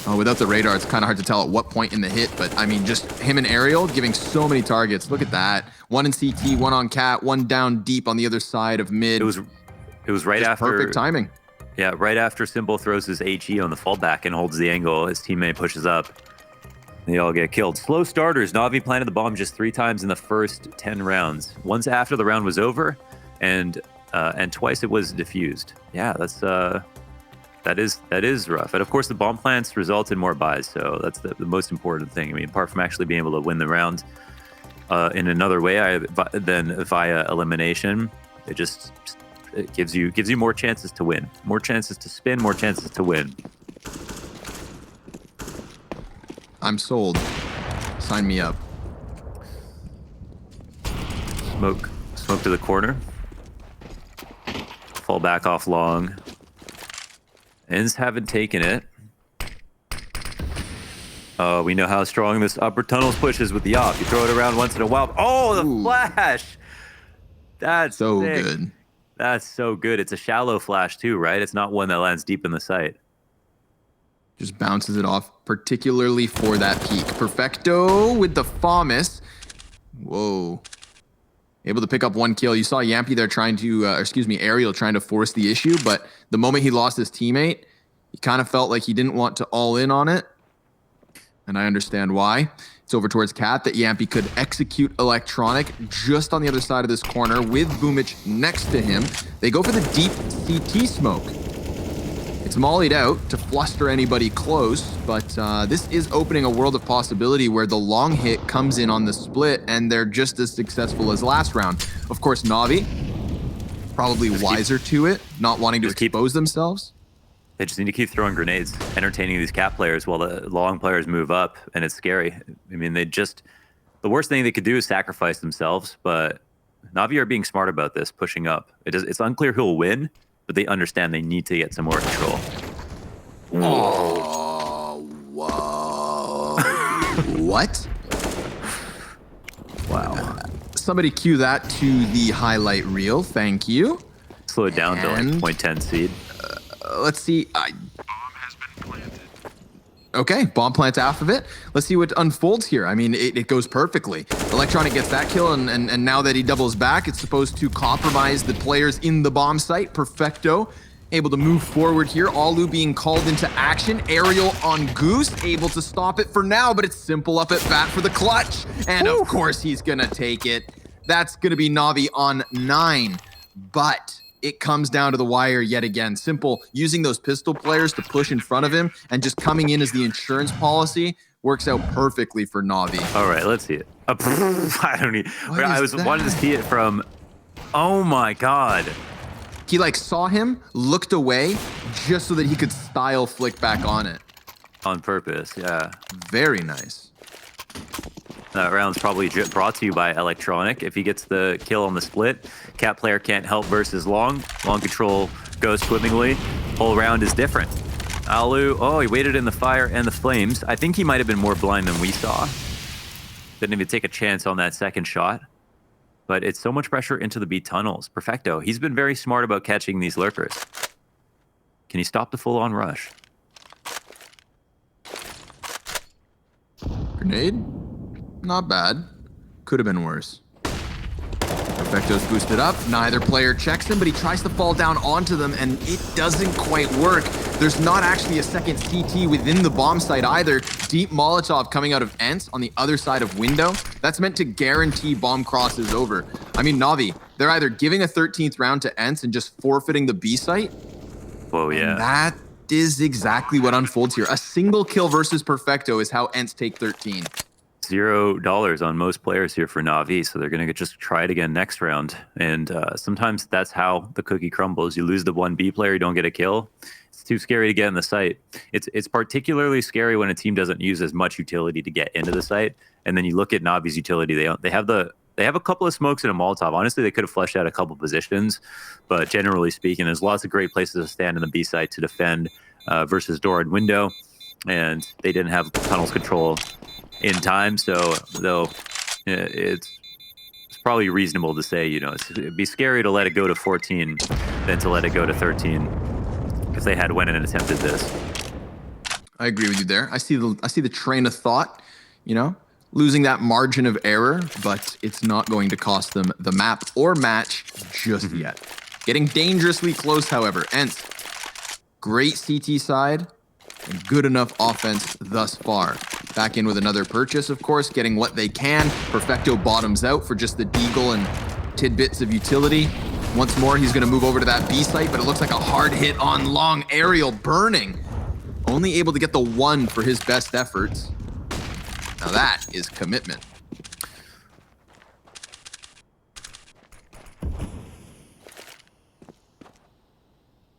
Oh, without the radar, it's kind of hard to tell at what point in the hit, but I mean, just him and Aerial giving so many targets. Look at that. One in CT, one on cat, one down deep on the other side of mid. It was right just after perfect timing. Yeah, right after Simple throws his HE on the fallback and holds the angle, his teammate pushes up. They all get killed. Slow starters. NAVI planted the bomb just 3 times in the first 10 rounds. Once after the round was over, and twice it was defused. Yeah, that is rough. And of course, the bomb plants result in more buys, so that's the most important thing. I mean, apart from actually being able to win the round in another way than via elimination, it gives you more chances to win, more chances to spin, more chances to win. I'm sold. Sign me up. Smoke to the corner. Fall back off long. ENCE haven't taken it. We know how strong this upper tunnels push is with the op. You throw it around once in a while. Oh, the flash! That's so sick. good. That's so good. It's a shallow flash too, right? It's not one that lands deep in the site. Just bounces it off, particularly for that peak. Perfecto with the FAMAS. Whoa. Able to pick up 1 kill. You saw yampE there trying to, Aerial trying to force the issue, but the moment he lost his teammate, he kind of felt like he didn't want to all in on it. And I understand why. It's over towards Cat that yampE could execute Electronic just on the other side of this corner with Boomich next to him. They go for the deep CT smoke. It's mollied out to fluster anybody close, but this is opening a world of possibility where the long hit comes in on the split and they're just as successful as last round. Of course, NAVI, probably wiser to it, not wanting to expose themselves. They just need to keep throwing grenades, entertaining these cat players while the long players move up, and it's scary. I mean, the worst thing they could do is sacrifice themselves, but NAVI are being smart about this, pushing up. It's unclear who'll win, but they understand they need to get some more control. Oh, whoa. What? Wow. Somebody cue that to the highlight reel. Thank you. Slow it down to like 0.10 seed. Let's see. Okay, bomb plant half of it. Let's see what unfolds here. I mean, it goes perfectly. Electronic gets that kill, and now that he doubles back, it's supposed to compromise the players in the bomb site. Perfecto, able to move forward here. Alu being called into action. Aerial on Goose, able to stop it for now, but it's Simple up at bat for the clutch. And of course, he's gonna take it. That's gonna be NAVI on 9, but it comes down to the wire yet again. Simple using those pistol players to push in front of him and just coming in as the insurance policy works out perfectly for NAVI. All right, let's see it. I don't need. Wanted to see it from. Oh my god. He like saw him, looked away, just so that he could style flick back on it. On purpose, yeah. Very nice. That round's probably brought to you by Electronic. If he gets the kill on the split, Cat player can't help versus Long. Long control goes swimmingly. Whole round is different. Alu, oh, he waited in the fire and the flames. I think he might have been more blind than we saw. Didn't even take a chance on that second shot. But it's so much pressure into the B tunnels. Perfecto, he's been very smart about catching these lurkers. Can he stop the full-on rush? Grenade? Not bad. Could have been worse. Perfecto's boosted up. Neither player checks him, but he tries to fall down onto them, and it doesn't quite work. There's not actually a second CT within the bomb site either. Deep Molotov coming out of ENCE on the other side of window. That's meant to guarantee bomb crosses over. I mean, Navi, they're either giving a 13th round to ENCE and just forfeiting the B site. Whoa, yeah. And that is exactly what unfolds here. A single kill versus Perfecto is how ENCE take 13. $0 on most players here for Navi, so they're going to just try it again next round. And sometimes that's how the cookie crumbles. You lose the 1B player, you don't get a kill. It's too scary to get in the site. It's particularly scary when a team doesn't use as much utility to get into the site. And then you look at Navi's utility. They have a couple of smokes and a Molotov. Honestly, they could have fleshed out a couple positions, but generally speaking, there's lots of great places to stand in the B site to defend versus door and window. And they didn't have tunnels control in time, so though it's probably reasonable to say, it'd be scary to let it go to 14 than to let it go to 13 if they had went in and attempted this. I agree with you there. I see the train of thought, losing that margin of error, but it's not going to cost them the map or match just yet. Getting dangerously close, however. ENCE, great CT side and good enough offense thus far. Back in with another purchase, of course, getting what they can. Perfecto bottoms out for just the deagle and tidbits of utility. Once more, he's going to move over to that B site, but it looks like a hard hit on Long. Aerial burning. Only able to get the 1 for his best efforts. Now that is commitment.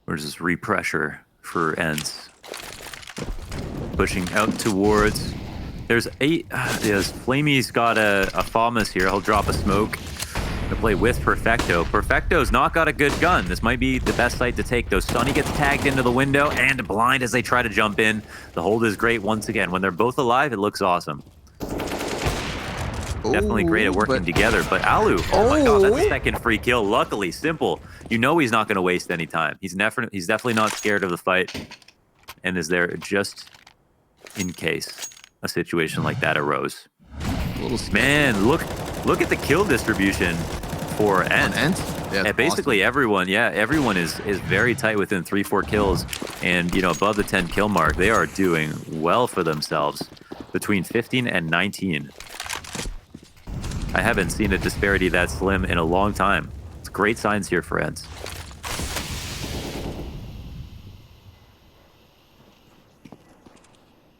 Where's this repressure for ENCE? Pushing out towards. There's 8. Yes, Flamey's got a FAMAS here. He'll drop a smoke to play with Perfecto. Perfecto's not got a good gun. This might be the best site to take, though. Sunny gets tagged into the window and blind as they try to jump in. The hold is great once again. When they're both alive, it looks awesome. Definitely great at working together. But Alu, oh my god, that's a second free kill. Luckily, Simple. He's not going to waste any time. He's definitely not scared of the fight and is there just in case a situation like that arose. Man, look at the kill distribution for ENCE. Yeah, and basically awesome. everyone is very tight within 3-4 kills, and above the 10 kill mark. They are doing well for themselves between 15 and 19. I haven't seen a disparity that slim in a long time. It's great signs here for ENCE.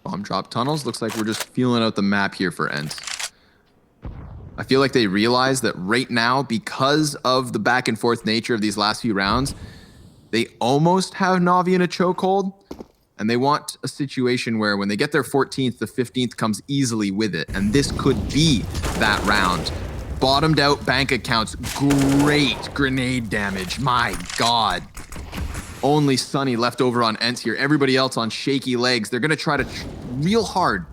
Bomb drop tunnels. Looks like we're just feeling out the map here for ENCE. I feel like they realize that right now, because of the back and forth nature of these last few rounds, they almost have Navi in a chokehold, and they want a situation where when they get their 14th, the 15th comes easily with it, and this could be that round. Bottomed out bank accounts, great grenade damage, my god. Only Sunny left over on ENCE here. Everybody else on shaky legs. They're going to try to real hard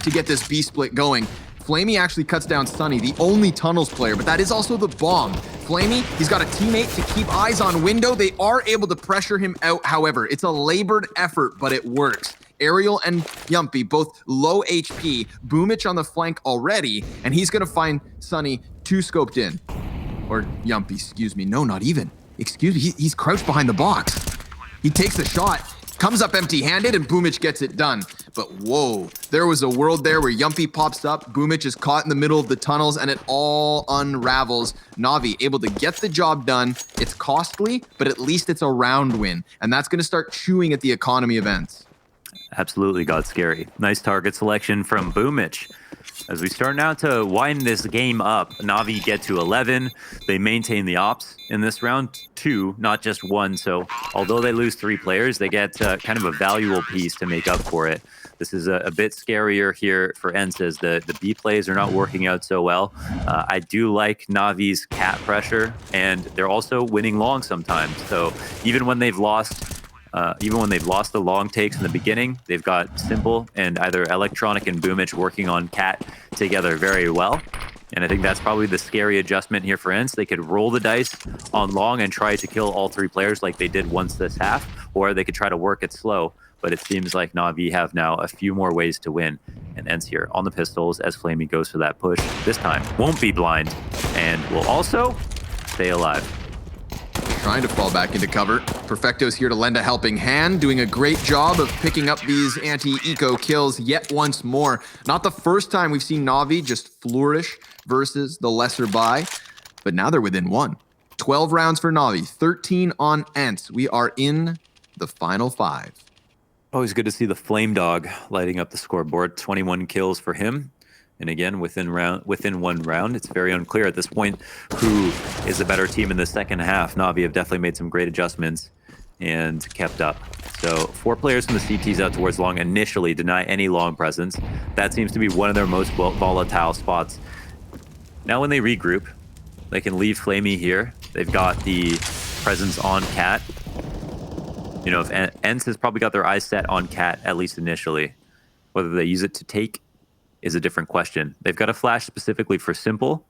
to get this B split going. Flamey actually cuts down Sunny, the only tunnels player, but that is also the bomb. Flamey, he's got a teammate to keep eyes on window. They are able to pressure him out, however. It's a labored effort, but it works. Aerial and yampE, both low HP. Boomich on the flank already, and he's going to find Sunny 2 scoped in. Or yampE, excuse me. No, not even. Excuse me, he's crouched behind the box. He takes the shot, comes up empty-handed, and Boomich gets it done. But whoa, there was a world there where yampE pops up, Boomich is caught in the middle of the tunnels, and it all unravels. Navi able to get the job done. It's costly, but at least it's a round win. And that's going to start chewing at the economy of ENCE. Absolutely got scary. Nice target selection from Boomich. As we start now to wind this game up, Navi get to 11. They maintain the ops in this round 2, not just 1. So although they lose 3 players, they get kind of a valuable piece to make up for it. This is a bit scarier here for ENCE as the B plays are not working out so well. I do like Navi's cat pressure, and they're also winning long sometimes. So even when they've lost the long takes in the beginning, they've got Simple and either Electronic and Boomich working on cat together very well. And I think that's probably the scary adjustment here for ENCE. They could roll the dice on long and try to kill all 3 players like they did once this half, or they could try to work it slow. But it seems like Navi have now a few more ways to win. And ENCE here on the pistols as Flamey goes for that push. This time won't be blind and will also stay alive. Trying to fall back into cover. Perfecto's here to lend a helping hand, doing a great job of picking up these anti-eco kills yet once more. Not the first time we've seen Navi just flourish versus the lesser buy, but now they're within 1. 12 rounds for Navi, 13 on ENCE. We are in the final 5. Always good to see the Flame Dog lighting up the scoreboard. 21 kills for him. And again, within 1 round, it's very unclear at this point who is the better team in the second half. Navi have definitely made some great adjustments and kept up. So 4 players from the CTs out towards long initially deny any long presence. That seems to be one of their most volatile spots. Now when they regroup, they can leave Flamey here. They've got the presence on Cat. You know, if ENCE has probably got their eyes set on Cat, at least initially. Whether they use it to take is a different question. They've got a flash specifically for Simple.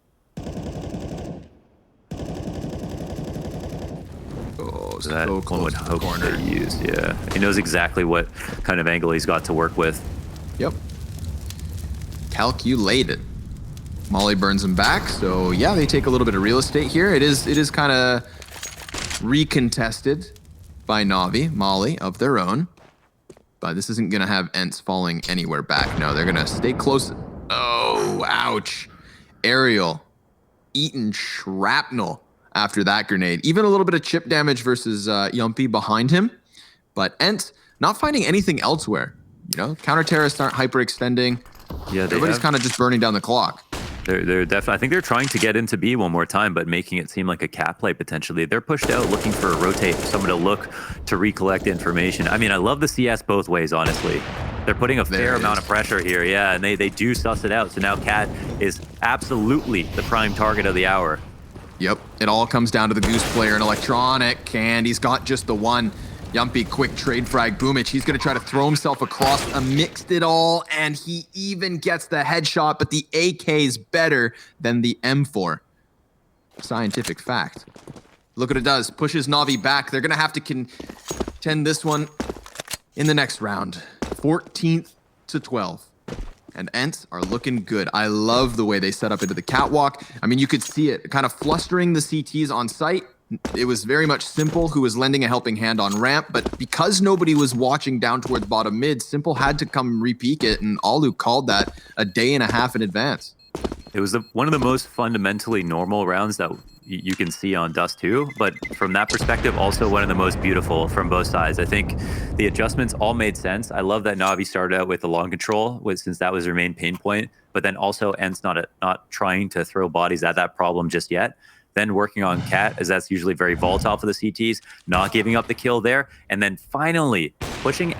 Oh, That so one close would to the hope corner. they use, yeah. He knows exactly what kind of angle he's got to work with. Yep. Calculated. Molly burns him back, so yeah, they take a little bit of real estate here. It is kind of recontested by Navi, Molly of their own. But this isn't going to have ENCE falling anywhere back. No, they're going to stay close. Oh, ouch. Ariel eaten shrapnel after that grenade. Even a little bit of chip damage versus yampE behind him. But ENCE not finding anything elsewhere. You know, counter-terrorists aren't hyperextending. Yeah, Everybody's kind of just burning down the clock. They're definitely. I think they're trying to get into B one more time, but making it seem like a cat play potentially. They're pushed out, looking for a rotate, someone to look to recollect information. I mean, I love the CS both ways, honestly. They're putting a fair amount of pressure here, yeah, and they do suss it out. So now Cat is absolutely the prime target of the hour. Yep, it all comes down to the Goose player and Electronic, and he's got just the one. yampE, quick trade frag. Boomich, he's going to try to throw himself across amidst it all, and he even gets the headshot, but the AK's better than the M4. Scientific fact. Look what it does. Pushes Navi back. They're going to have to contend this one in the next round. 14th to 12. And ENCE are looking good. I love the way they set up into the catwalk. I mean, you could see it kind of flustering the CTs on site. It was very much Simple who was lending a helping hand on ramp, but because nobody was watching down towards bottom mid, Simple had to come re-peek it, and Alu called that a day and a half in advance. It was one of the most fundamentally normal rounds that you can see on Dust 2, but from that perspective, also one of the most beautiful from both sides. I think the adjustments all made sense. I love that Navi started out with the long control, since that was their main pain point, but then also ENCE not trying to throw bodies at that problem just yet. Then working on Cat, as that's usually very volatile for the CTs, not giving up the kill there, and then finally pushing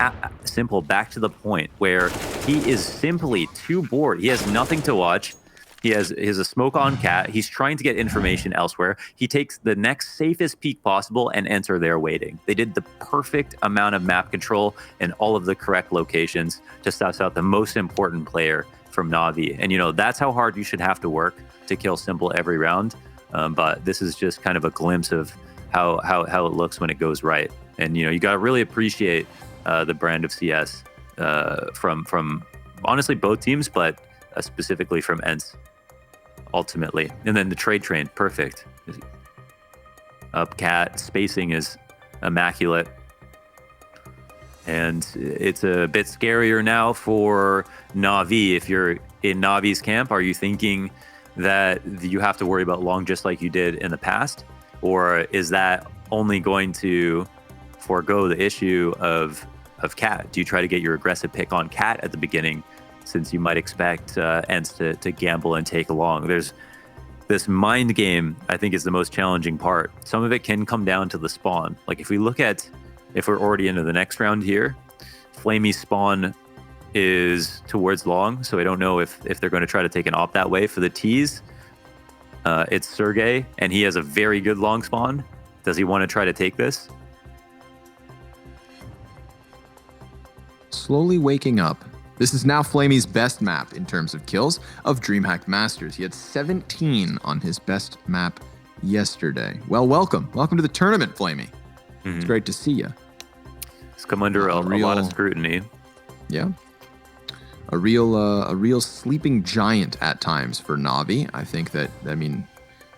Simple back to the point where he is simply too bored. He has nothing to watch. He has a smoke on Cat. He's trying to get information elsewhere. He takes the next safest peek possible and enter there waiting. They did the perfect amount of map control and all of the correct locations to suss out the most important player from Navi. And, you know, that's how hard you should have to work to kill Simple every round. But this is just kind of a glimpse of how it looks when it goes right. And, you know, you got to really appreciate the brand of CS from honestly both teams, but specifically from ENCE ultimately. And then the trade train, perfect. Up Cat, spacing is immaculate. And it's a bit scarier now for Navi. If you're in Navi's camp, are you thinking that you have to worry about long just like you did in the past? Or is that only going to forego the issue of Cat? Do you try to get your aggressive pick on Cat at the beginning since you might expect ENCE to gamble and take long. There's this mind game, I think, is the most challenging part. Some of it can come down to the spawn. Like if we're already into the next round here, Flamey's spawn is towards long, so I don't know if they're going to try to take an op that way. For the tease, it's Sergey, and he has a very good long spawn. Does he want to try to take this? Slowly waking up. This is now Flamey's best map in terms of kills of DreamHack Masters. He had 17 on his best map yesterday. Well, welcome. Welcome to the tournament, Flamey. It's great to see you. It's come under a lot of scrutiny. Yeah. A real sleeping giant at times for NAVI. I think that, I mean,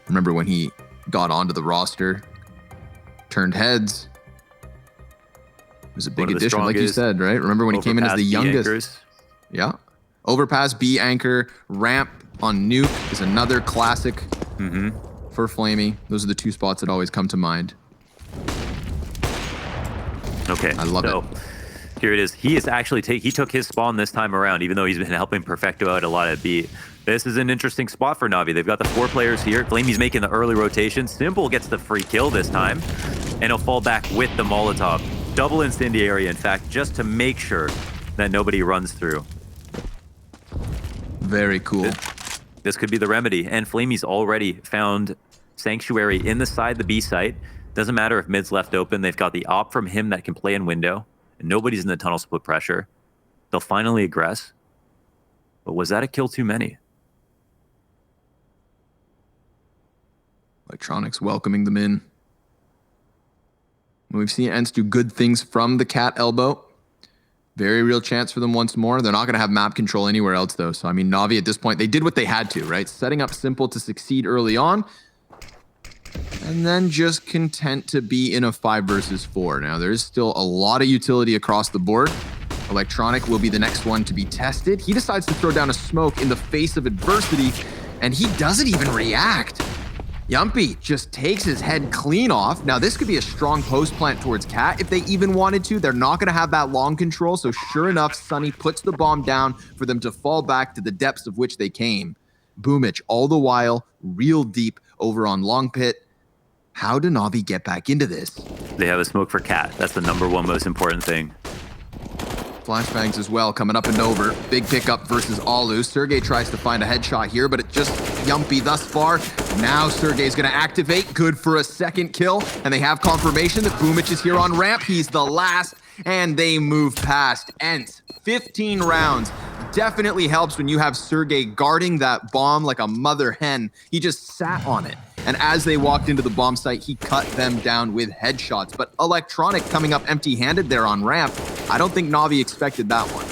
remember when he got onto the roster, turned heads. It was a big addition, like you said, right? Remember when he came in as the youngest? Anchors. Yeah. Overpass, B anchor, ramp on nuke is another classic for Flamey. Those are the two spots that always come to mind. Okay, I love it. Here it is. He is actually he took his spawn this time around, even though he's been helping Perfecto out a lot at B. This is an interesting spot for Navi. They've got the 4 players here. Flamey's making the early rotation. Simple gets the free kill this time, and he'll fall back with the Molotov. Double incendiary, in fact, just to make sure that nobody runs through. Very cool. This could be the remedy. And Flamey's already found Sanctuary in the B site. Doesn't matter if mid's left open. They've got the op from him that can play in window. And nobody's in the tunnel split pressure. They'll finally aggress. But was that a kill too many? Electronics welcoming them in. We've seen ENCE do good things from the cat elbow. Very real chance for them once more. They're not going to have map control anywhere else, though. So, I mean, Navi at this point, they did what they had to, right? Setting up Simple to succeed early on. And then just content to be in a 5 versus 4. Now, there's still a lot of utility across the board. Electronic will be the next one to be tested. He decides to throw down a smoke in the face of adversity, and he doesn't even react. yampE just takes his head clean off. Now, this could be a strong post plant towards Cat if they even wanted to. They're not going to have that long control. So sure enough, Sunny puts the bomb down for them to fall back to the depths of which they came. Boomich, all the while, real deep over on Long Pit. How do Navi get back into this? They have a smoke for Cat. That's the #1 most important thing. Flashbangs as well, coming up and over. Big pickup versus Alu. Sergey tries to find a headshot here, but it just yampE thus far. Now Sergey's going to activate. Good for a second kill. And they have confirmation that Boomich is here on ramp. He's the last, and they move past. ENCE, 15 rounds. Definitely helps when you have Sergey guarding that bomb like a mother hen. He just sat on it. And as they walked into the bomb site, he cut them down with headshots. But Electronic coming up empty-handed there on ramp, I don't think Navi expected that one.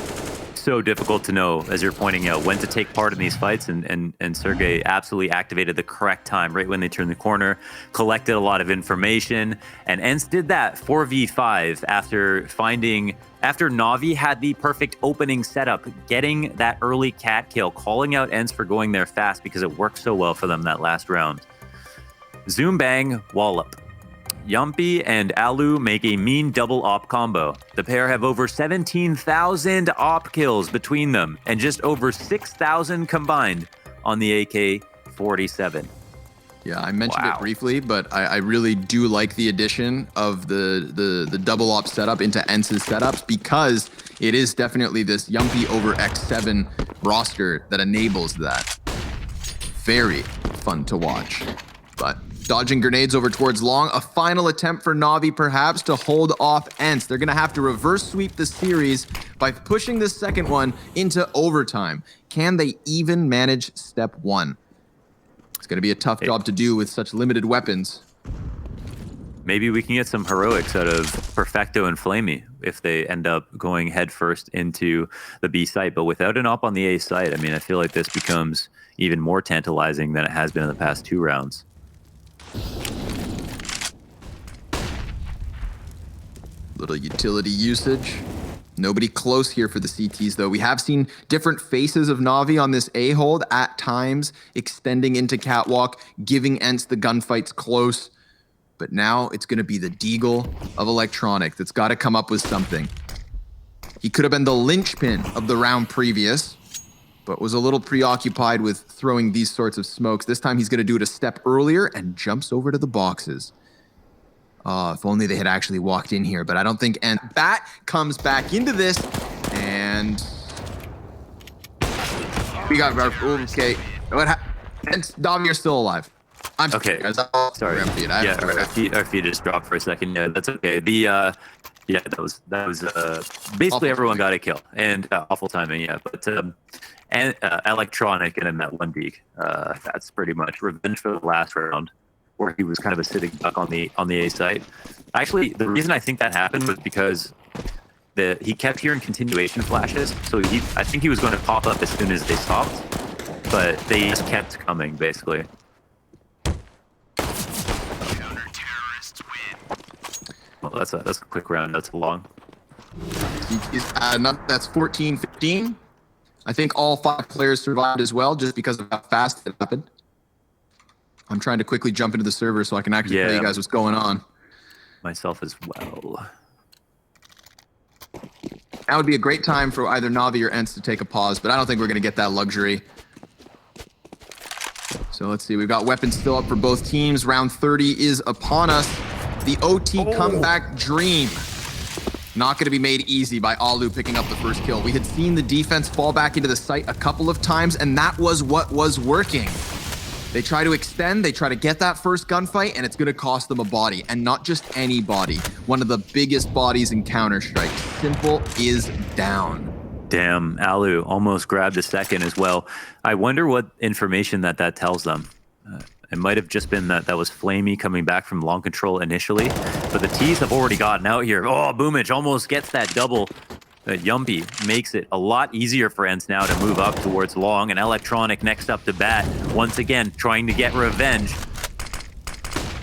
So difficult to know, as you're pointing out, when to take part in these fights, and Sergey absolutely activated the correct time, right when they turned the corner, collected a lot of information, and ENCE did that 4v5 after Navi had the perfect opening setup, getting that early cat kill, calling out ENCE for going there fast because it worked so well for them that last round. Zoom bang, wallop. yampE and Alu make a mean double op combo. The pair have over 17,000 op kills between them and just over 6,000 combined on the AK-47. Yeah, I mentioned it briefly, but I really do like the addition of the double op setup into ENCE's setups because it is definitely this yampE over X7 roster that enables that. Very fun to watch. But dodging grenades over towards long, a final attempt for Navi perhaps to hold off ENCE. They're going to have to reverse sweep the series by pushing this second one into overtime. Can they even manage step 1? It's going to be a tough job to do with such limited weapons. Maybe we can get some heroics out of Perfecto and Flamey if they end up going headfirst into the B site. But without an op on the A site, I mean, I feel like this becomes even more tantalizing than it has been in the past 2 rounds. Little utility usage. Nobody close here for the CTs, though. We have seen different faces of Navi on this A-hold at times, extending into Catwalk, giving ENCE the gunfights close. But now it's going to be the Deagle of Electronic that's got to come up with something. He could have been the linchpin of the round previous. but was a little preoccupied with throwing these sorts of smokes. This time he's going to do it a step earlier and jumps over to the boxes. If only they had actually walked in here, but I don't think. And Bat comes back into this, and we got our okay. And Navi, you're still alive. I'm okay. Sorry. Our feed just dropped for a second. Yeah, that's okay. That was basically awful everyone got a kill and awful timing. Yeah, but and electronic and in that one peak. That's pretty much revenge for the last round, where he was kind of a sitting duck on the A site. Actually, the reason I think that happened was because he kept hearing continuation flashes, so I think he was going to pop up as soon as they stopped, but they just kept coming basically. Well, that's a quick round. That's long. That's 14-15. I think all 5 players survived as well, just because of how fast it happened. I'm trying to quickly jump into the server so I can actually tell you guys what's going on. Myself as well. That would be a great time for either Navi or ENCE to take a pause, but I don't think we're going to get that luxury. So let's see. We've got weapons still up for both teams. Round 30 is upon us. The OT comeback dream. Not going to be made easy by Alu picking up the first kill. We had seen the defense fall back into the site a couple of times, and that was what was working. They try to extend, they try to get that first gunfight, and it's going to cost them a body, and not just any body. One of the biggest bodies in Counter-Strike. Simple is down. Damn, Alu almost grabbed a second as well. I wonder what information that tells them. It might have just been that was Flamey coming back from long control initially, but the T's have already gotten out here. Oh, Boomage almost gets that double. yampE makes it a lot easier for ENCE now to move up towards long, and Electronic next up to bat. Once again, trying to get revenge.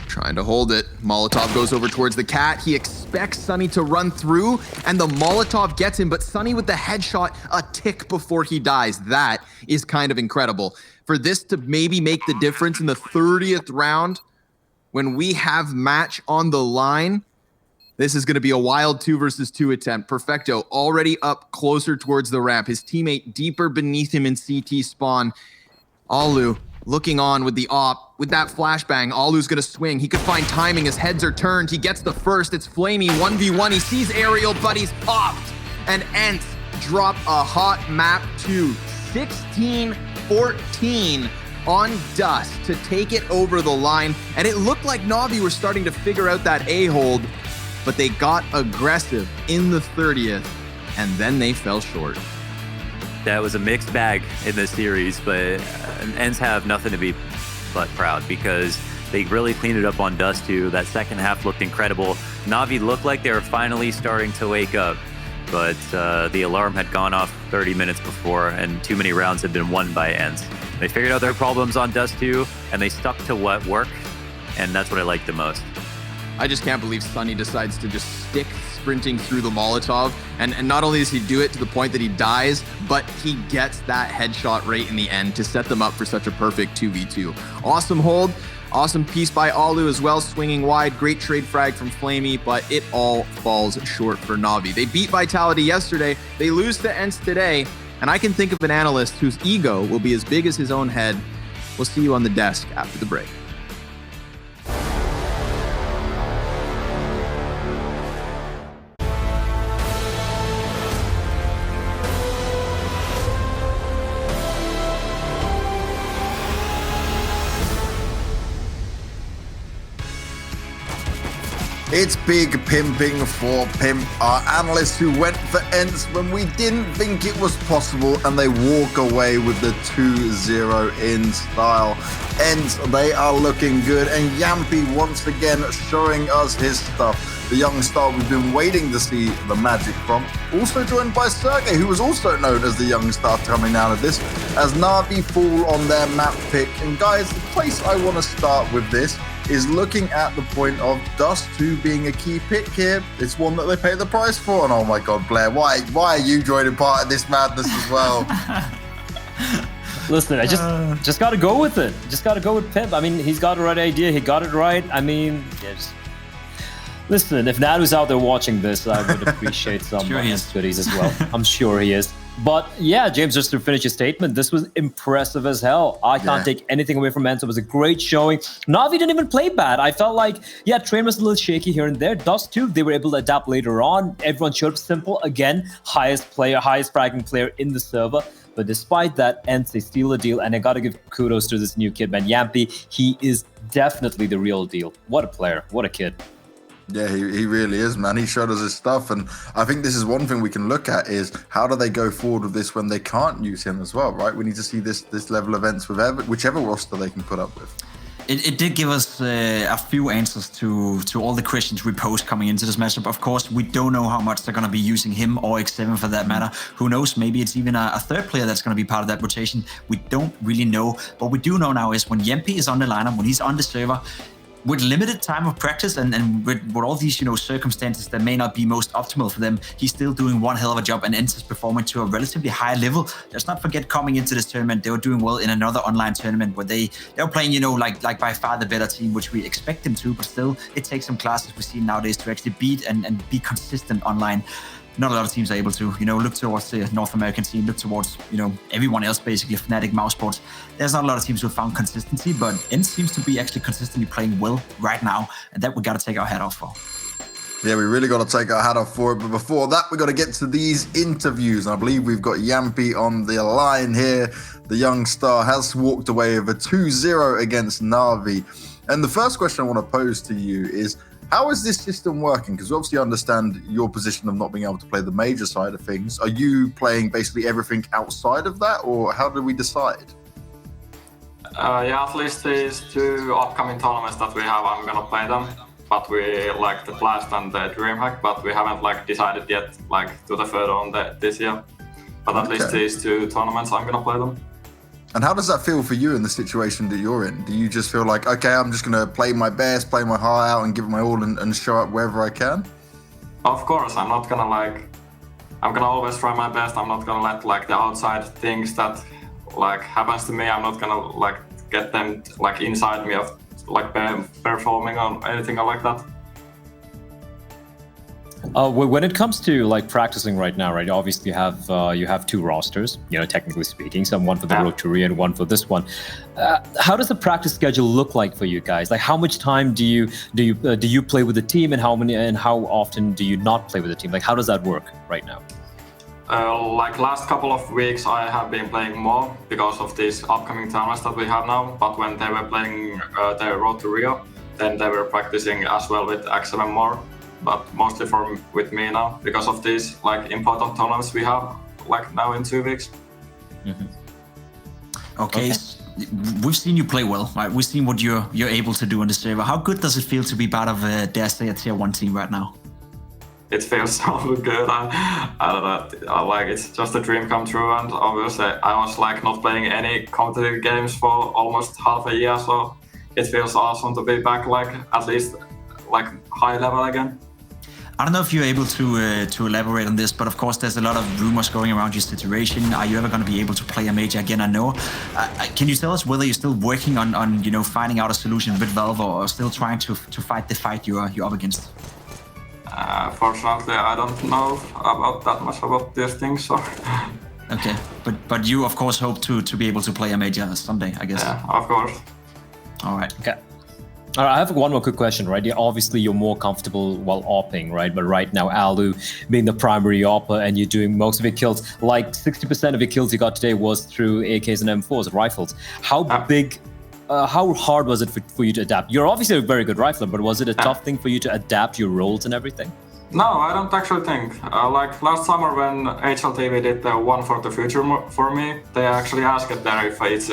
Trying to hold it. Molotov goes over towards the cat. He expects Sunny to run through, and the Molotov gets him, but Sunny with the headshot a tick before he dies. That is kind of incredible. For this to maybe make the difference in the 30th round, when we have match on the line, this is going to be a wild 2 versus 2 attempt. Perfecto already up closer towards the ramp. His teammate deeper beneath him in CT spawn. Alu looking on with the op. With that flashbang, Alu's going to swing. He could find timing. His heads are turned. He gets the first. It's Flamey 1v1. He sees Aerial, but he's popped. And ENCE drop a hot map to 16-14 on Dust to take it over the line. And it looked like Navi were starting to figure out that A-hold, but they got aggressive in the 30th, and then they fell short. That was a mixed bag in this series, but ENCE have nothing to be but proud because they really cleaned it up on Dust too. That second half looked incredible. Navi looked like they were finally starting to wake up, but the alarm had gone off 30 minutes before, and too many rounds had been won by ENCE. They figured out their problems on Dust 2, and they stuck to what worked, and that's what I liked the most. I just can't believe Sunny decides to just stick sprinting through the Molotov. And not only does he do it to the point that he dies, but he gets that headshot right in the end to set them up for such a perfect 2v2. Awesome hold. Awesome piece by Alu as well, swinging wide. Great trade frag from Flamey, but it all falls short for Navi. They beat Vitality yesterday. They lose to ENCE today. And I can think of an analyst whose ego will be as big as his own head. We'll see you on the desk after the break. It's big pimping for Pimp, our analyst who went for ENCE when we didn't think it was possible, and they walk away with the 2-0 in style. ENCE, they are looking good, and yampE once again showing us his stuff. The young star we've been waiting to see the magic from. Also joined by Sergey, who was also known as the young star coming out of this, as Navi fall on their map pick. And guys, the place I want to start with this is looking at the point of Dust 2 being a key pick here. It's one that they pay the price for. And oh my God, Blair, why are you joining part of this madness as well? Listen, I just got to go with it. Just got to go with Pimp. I mean, he's got the right idea. He got it right. I mean, yes. Listen, if Nadu's out there watching this, I would appreciate some Sure he is. goodies as well. I'm sure he is. But yeah, James, just to finish your statement, this was impressive as hell. I can't take anything away from ENCE. It was a great showing. Na'Vi didn't even play bad. I felt like, yeah, Train was a little shaky here and there. Dust too, they were able to adapt later on. Everyone showed up simple. Again, highest fragging player in the server. But despite that, ENCE, they steal the deal. And I got to give kudos to this new kid, man. yampE, he is definitely the real deal. What a player. What a kid. Yeah, he really is, man. He showed us his stuff, and I think this is one thing we can look at is how do they go forward with this when they can't use him as well, right? We need to see this level of events with whichever roster they can put up with. It did give us a few answers to all the questions we posed coming into this matchup. Of course, we don't know how much they're going to be using him or X7 for that matter. Who knows? Maybe it's even a third player that's going to be part of that rotation. We don't really know. What we do know now is when yampE is on the lineup, when he's on the server, with limited time of practice and with all these, circumstances that may not be most optimal for them, he's still doing one hell of a job, and ENCE is performing to a relatively high level. Let's not forget, coming into this tournament, they were doing well in another online tournament where they were playing, like by far the better team, which we expect them to, but still, it takes some classes we see nowadays to actually beat and be consistent online. Not a lot of teams are able to, look towards the North American team, look towards, everyone else, basically, Fnatic, Mousesports. There's not a lot of teams who have found consistency, but ENCE seems to be actually consistently playing well right now, and that we got to take our hat off for. Yeah, we really got to take our hat off for it, but before that, we got to get to these interviews. And I believe we've got yampE on the line here. The young star has walked away with a 2-0 against NAVI. And the first question I want to pose to you is, how is this system working? Because we obviously understand your position of not being able to play the major side of things. Are you playing basically everything outside of that, or how do we decide? Yeah, at least these two upcoming tournaments that we have, I'm gonna play them. But we like the Blast and the DreamHack, but we haven't decided yet to the further on this year. But at least these two tournaments, I'm gonna play them. And how does that feel for you in the situation that you're in? Do you just feel like, okay, I'm just going to play my best, play my heart out and give it my all and show up wherever I can? Of course, I'm not going to I'm going to always try my best. I'm not going to let the outside things that happens to me, I'm not going to get them inside me of performing or anything like that. When it comes to practicing right now, right? Obviously, you have two rosters, technically speaking. One for the Road to Rio and one for this one. How does the practice schedule look like for you guys? How much time do you play with the team, and how often do you not play with the team? How does that work right now? Last couple of weeks, I have been playing more because of these upcoming tournaments that we have now. But when they were playing the Road to Rio, then they were practicing as well with X7 more. But mostly with me now because of these important tournaments we have now in 2 weeks. Mm-hmm. Okay. We've seen you play well, right? We've seen what you're able to do on the server. How good does it feel to be part of dare say a tier 1 team right now? It feels so good. I don't know. It's just a dream come true, and obviously I was not playing any competitive games for almost half a year, so it feels awesome to be back at least high level again. I don't know if you're able to elaborate on this, but of course there's a lot of rumors going around your situation. Are you ever going to be able to play a major again? I know. Can you tell us whether you're still working on finding out a solution with Valve, or still trying to fight the fight you're up against? Fortunately, I don't know about that much about these things. So. Okay, but you of course hope to be able to play a major someday, I guess. Yeah, of course. All right. Okay. All right, I have one more quick question, right? Obviously, you're more comfortable while AWPing, right? But right now, Alu being the primary AWPer and you're doing most of your kills, 60% of your kills you got today was through AKs and M4s, rifles. How hard was it for you to adapt? You're obviously a very good rifler, but was it a tough thing for you to adapt your roles and everything? No, I don't actually think. Last summer when HLTV did the One for the Future for me, they actually asked it there if it's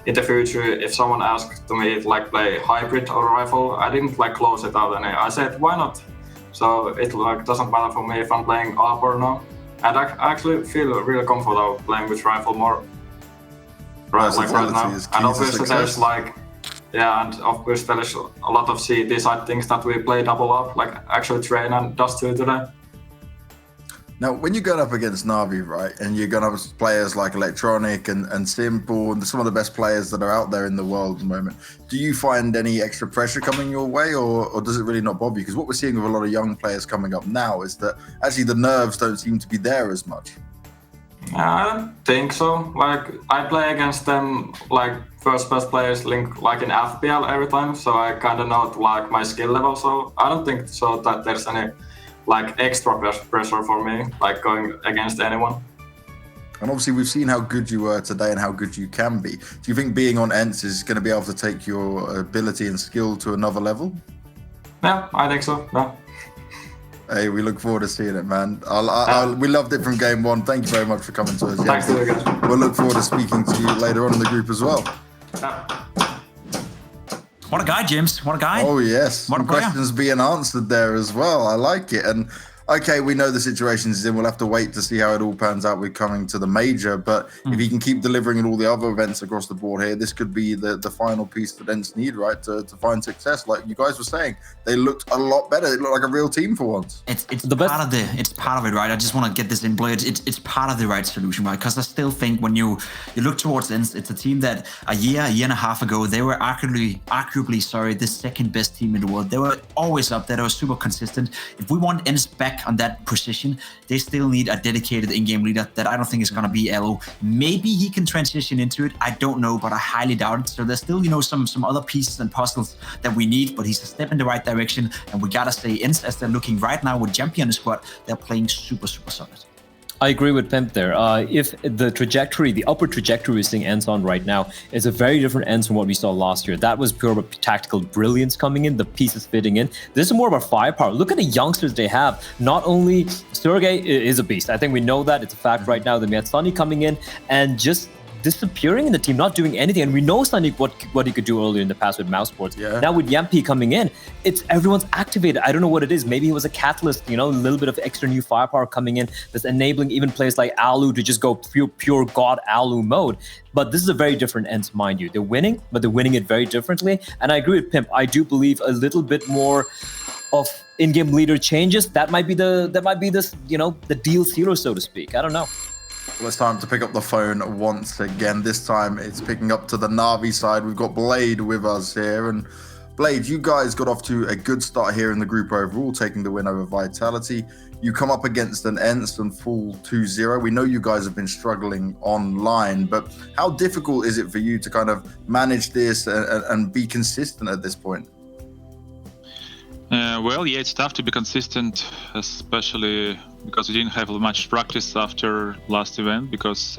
in the future, if someone asked to me play hybrid or rifle, I didn't close it out, and I said why not? So it doesn't matter for me if I'm playing AWP or no. And I actually feel really comfortable playing with rifle more right now. And obviously there's and of course there is a lot of CT side things that we play double up, actually Train and Dust 2 today. Now, when you're going up against NAVI, right, and you're going up against players like Electronic and Simple and some of the best players that are out there in the world at the moment, do you find any extra pressure coming your way, or does it really not bother you? Because what we're seeing with a lot of young players coming up now is that actually the nerves don't seem to be there as much. I don't think so. Like, I play against them like first best players link like in FPL every time, so I kind of know like my skill level. So I don't think so that there's any like extra pressure for me like going against anyone. And obviously, we've seen how good you were today and how good you can be. Do you think being on ENCE is going to be able to take your ability and skill to another level? Yeah, I think so. Yeah. Hey, we look forward to seeing it, man. We loved it from game one. Thank you very much for coming to us. Thanks to you guys. We'll look forward to speaking to you later on in the group as well. Yeah. What a guy, James. What a guy. Oh, yes. What a Some player. questions being answered there as well. I like it. And okay, we know the situation's in. We'll have to wait to see how it all pans out with coming to the major. But if he can keep delivering in all the other events across the board here, this could be the final piece that ENCE need, right, to find success. Like you guys were saying, they looked a lot better. They looked like a real team for once. It's The best- part of it, right? I just want to get this in play. It's part of the right solution, right? Because I still think when you look towards ENCE, it's a team that a year and a half ago, they were arguably the second best team in the world. They were always up there. They were super consistent. If we want ENCE back on that position, they still need a dedicated in-game leader that I don't think is going to be Elo. Maybe he can transition into it. I don't know, but I highly doubt it. So there's still, some other pieces and puzzles that we need, but he's a step in the right direction. And we got to say, ENCE, as they're looking right now with yampE on the squad, they're playing super, super solid. I agree with Pimp there. If the upward trajectory we're seeing ENCE on right now is a very different ENCE from what we saw last year. That was pure tactical brilliance coming in, the pieces fitting in. This is more about firepower. Look at the youngsters they have. Not only Sergey is a beast. I think we know that. It's a fact right now. Then we had Sunny coming in and just disappearing in the team, not doing anything. And we know Sunny what he could do earlier in the past with mouse sports. Yeah. Now with yampE coming in, everyone's activated. I don't know what it is. Maybe he was a catalyst, a little bit of extra new firepower coming in that's enabling even players like Alu to just go pure God Alu mode. But this is a very different ENCE, mind you. They're winning, but they're winning it very differently. And I agree with Pimp. I do believe a little bit more of in-game leader changes. That might be the deal sealer, so to speak. I don't know. Well, it's time to pick up the phone once again. This time it's picking up to the NAVI side. We've got Blade with us here. And Blade, you guys got off to a good start here in the group overall, taking the win over Vitality. You come up against an ENCE and fall 2-0. We know you guys have been struggling online, but how difficult is it for you to kind of manage this and be consistent at this point? Well, yeah, it's tough to be consistent, especially because we didn't have much practice after last event, because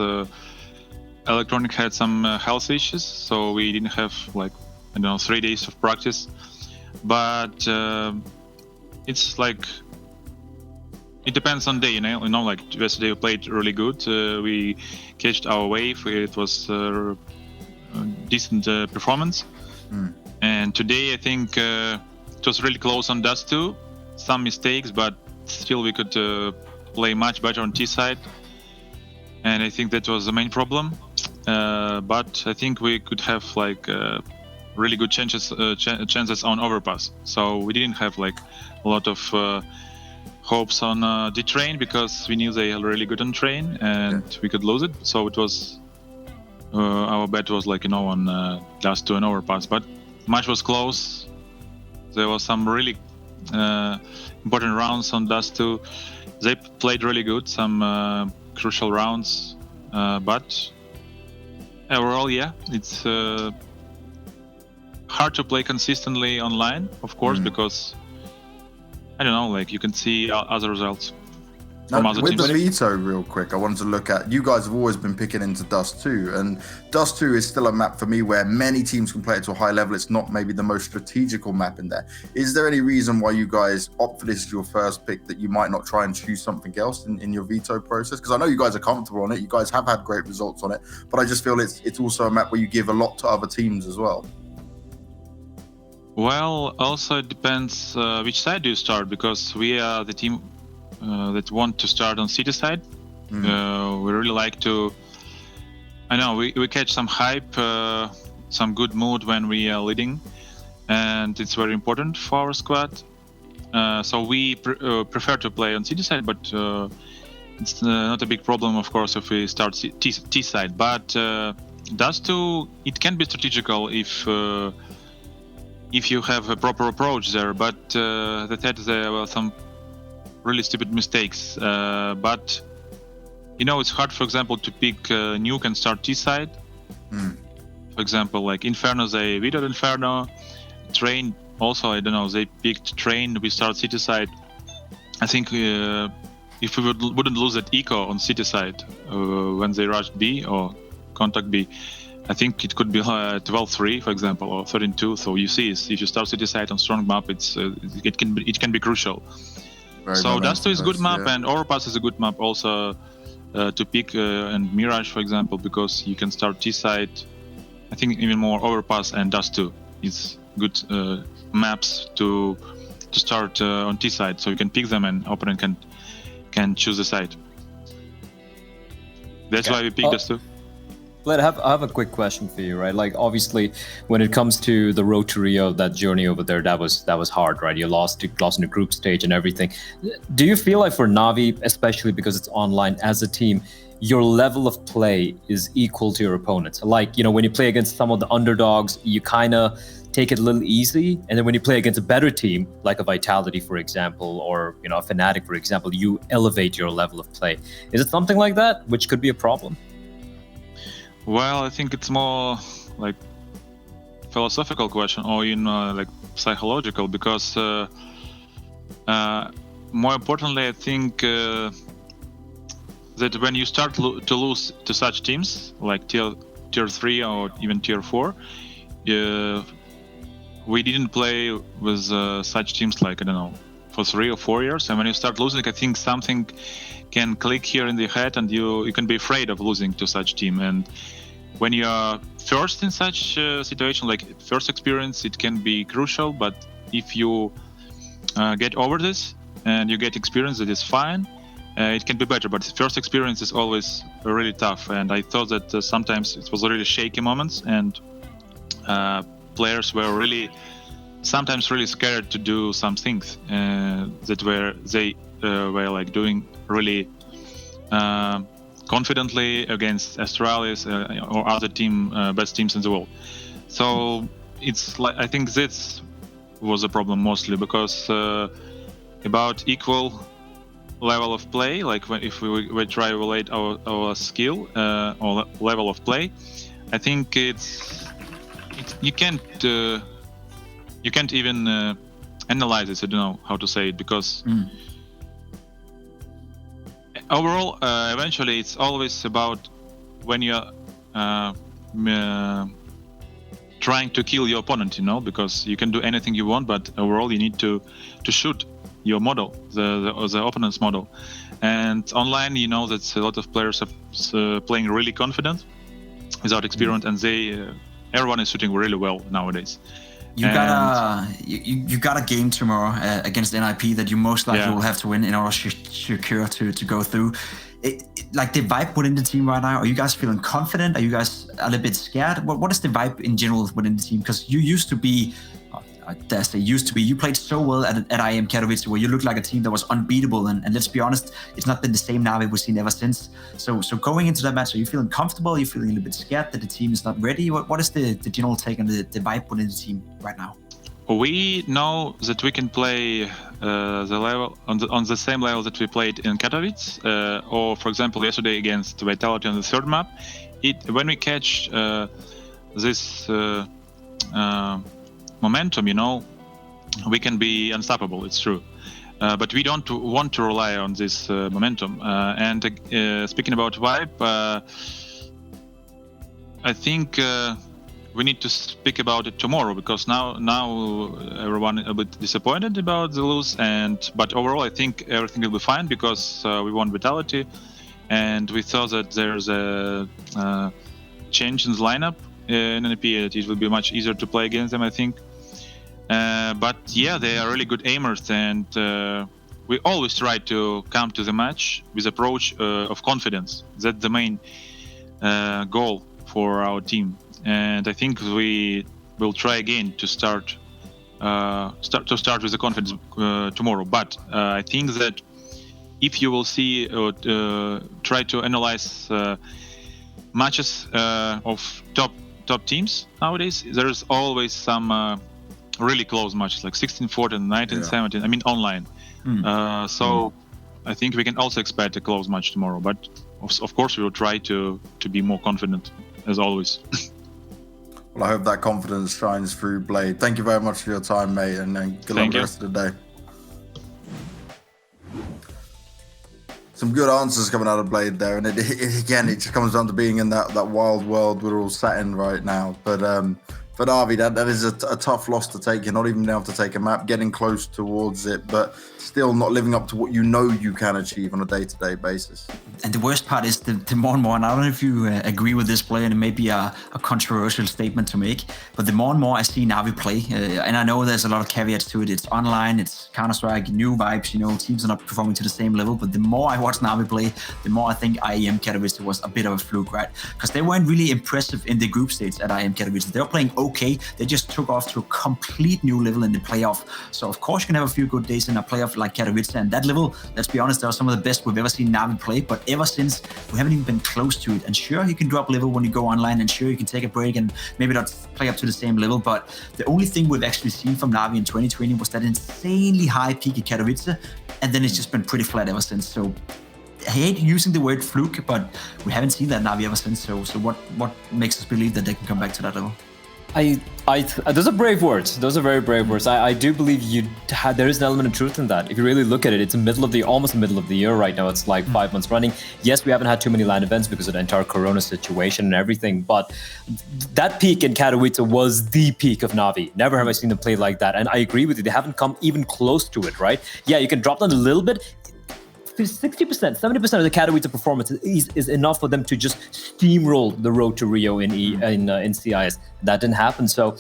Electronic had some health issues, so we didn't have 3 days of practice. But it's it depends on day, yesterday we played really good. We catched our wave. It was a decent performance. And today I think it was really close on Dust 2. Some mistakes, but still we could play much better on T side. And I think that was the main problem. But I think we could have really good chances on overpass. So we didn't have a lot of hopes on D-Train, because we knew they are really good on train and we could lose it. So it was our bet was on Dust 2 and overpass. But match was close. There was some really important rounds on Dust 2. They played really good, some crucial rounds, but overall, yeah, it's hard to play consistently online, of course, because I don't know, you can see other results from other with teams. the veto, real quick, I wanted to look at, you guys have always been picking into Dust 2, and Dust 2 is still a map for me where many teams can play it to a high level. It's not maybe the most strategical map in there. Is there any reason why you guys opt for this as your first pick, that you might not try and choose something else in your veto process? Because I know you guys are comfortable on it, you guys have had great results on it, but I just feel it's also a map where you give a lot to other teams as well. Well, also it depends which side do you start, because we are the team that want to start on city side. We really like to, I know we catch some hype, some good mood when we are leading, and it's very important for our squad. So we prefer to play on city side, but it's not a big problem, of course, if we start T side. But Dust 2, it can be strategical if you have a proper approach there. But there were some really stupid mistakes. But it's hard, for example, to pick Nuke and start T side. For example, like Inferno, they vetoed Inferno. Train also, I don't know, they picked Train, we start City side. I think if we wouldn't lose that eco on City side when they rushed B or contact B, I think it could be 12-3, for example, or 13-2. So you see, if you start City side on strong map, it can be crucial. So Dust 2 is a good map, and Overpass is a good map also to pick, and Mirage, for example, because you can start T side. I think even more Overpass and Dust 2 is good maps to start on T side, so you can pick them and opponent can choose the side. That's why we picked Dust 2. Vlad, I have a quick question for you, right? Like, obviously, when it comes to the road to Rio, that journey over there, that was hard, right? You lost in the group stage and everything. Do you feel like for NAVI, especially because it's online as a team, your level of play is equal to your opponents? Like, when you play against some of the underdogs, you kind of take it a little easy, and then when you play against a better team, like a Vitality, for example, or a Fnatic, for example, you elevate your level of play. Is it something like that, which could be a problem? Well, I think it's more like philosophical question, or like psychological, because more importantly, I think that when you start to lose to such teams like tier 3 or even tier 4, we didn't play with such teams like, I don't know, for 3 or 4 years, and when you start losing, I think something can click here in the head, and you can be afraid of losing to such team. And when you are first in such a situation, like first experience, it can be crucial. But if you get over this and you get experience, that is fine. It can be better, but first experience is always really tough. And I thought that sometimes it was really shaky moments, and players were sometimes really scared to do some things that they were like doing really confidently against Astralis or other best teams in the world. So it's like, I think this was a problem mostly, because about equal level of play, like if we try to relate our skill or level of play, I think you can't even analyze it. I don't know how to say it, because overall, eventually, it's always about when you're trying to kill your opponent, because you can do anything you want, but overall you need to shoot your model, the opponent's model. And online, that a lot of players are playing really confident without experience, and everyone is shooting really well nowadays. You got a game tomorrow against NIP that you most likely will have to win in order to secure to go through. Like the vibe within the team right now, are you guys feeling confident? Are you guys a little bit scared? What is the vibe in general within the team? Because you used to be, you played so well at IEM Katowice, where you looked like a team that was unbeatable. And let's be honest, it's not been the same NAVI we've seen ever since. So going into that match, are you feeling comfortable? Are you feeling a little bit scared that the team is not ready? What is the general take on the vibe within the team right now? We know that we can play the level on the same level that we played in Katowice, or for example yesterday against Vitality on the third map. When we catch this momentum, we can be unstoppable. It's true, but we don't want to rely on this momentum. And speaking about vibe, I think we need to speak about it tomorrow, because now everyone is a bit disappointed about the lose, but overall I think everything will be fine, because we won Vitality, and we thought that there's a change in the lineup in NAP. It will be much easier to play against them, I think. But yeah, they are really good aimers, and we always try to come to the match with approach of confidence. That's the main goal for our team. And I think we will try again to start with the confidence tomorrow. But I think that if you will see try to analyze matches of top teams nowadays, there's always some really close matches, like 16-14, 19-17. I mean online. So I think we can also expect a close match tomorrow. But of course, we will try to be more confident as always. Well, I hope that confidence shines through, Blade. Thank you very much for your time, mate, and good luck the rest of the day. Some good answers coming out of Blade there, and again, it just comes down to being in that wild world we're all sat in right now. But for NAVI, that is a tough loss to take. You're not even able to take a map, getting close towards it, but still not living up to what you know you can achieve on a day-to-day basis. And the worst part is the more and more, and I don't know if you agree with this play, and it may be a controversial statement to make, but the more and more I see NAVI play, and I know there's a lot of caveats to it. It's online, it's Counter-Strike, new vibes, you know, teams are not performing to the same level, but the more I watch NAVI play, the more I think IEM Katowice was a bit of a fluke, right? Because they weren't really impressive in the group stage at IEM Katowice. They were playing okay, they just took off to a complete new level in the playoff. So of course you can have a few good days in a playoff like Katowice, and that level, let's be honest, they are some of the best we've ever seen NAVI play, but ever since, we haven't even been close to it. And sure, you can drop level when you go online, and sure, you can take a break and maybe not play up to the same level, but the only thing we've actually seen from NAVI in 2020 was that insanely high peak at Katowice, and then it's just been pretty flat ever since. So I hate using the word fluke, but we haven't seen that NAVI ever since. So what makes us believe that they can come back to that level? Those are brave words. Those are very brave words. I do believe there is an element of truth in that. If you really look at it, it's almost the middle of the year right now. It's like 5 months running. Yes, we haven't had too many LAN events because of the entire Corona situation and everything, but that peak in Katowice was the peak of NAVI. Never have I seen them play like that. And I agree with you. They haven't come even close to it, right? Yeah, you can drop down a little bit. 60%, 70% of the Katowice performance is enough for them to just steamroll the road to Rio in CIS. That didn't happen. So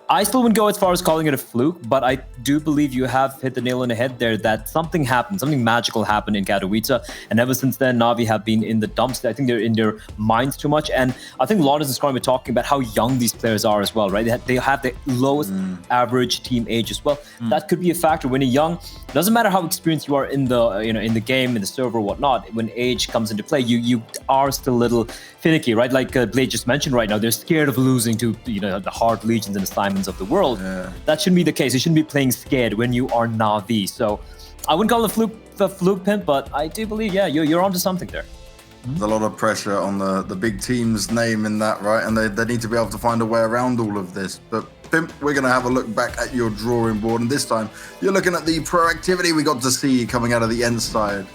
I still wouldn't go as far as calling it a fluke, but I do believe you have hit the nail on the head there that something happened, something magical happened in Katowice. And ever since then, NAVI have been in the dumps. I think they're in their minds too much. And I think Lawrence and Scarmy were talking about how young these players are as well, right? They have the lowest average team age as well. That could be a factor. When you're young, it doesn't matter how experienced you are in the game, in the server, whatnot. When age comes into play, you are still a little finicky, right? Like Blade just mentioned right now, they're scared of losing to the hard legions and the Simons of the world. Yeah. That shouldn't be the case. You shouldn't be playing scared when you are NAVI. So I wouldn't call it the fluke pimp, but I do believe, yeah, you're onto something there. There's a lot of pressure on the big team's name in that, right? And they need to be able to find a way around all of this. But Pimp, we're going to have a look back at your drawing board, and this time you're looking at the proactivity we got to see coming out of the ENCE side.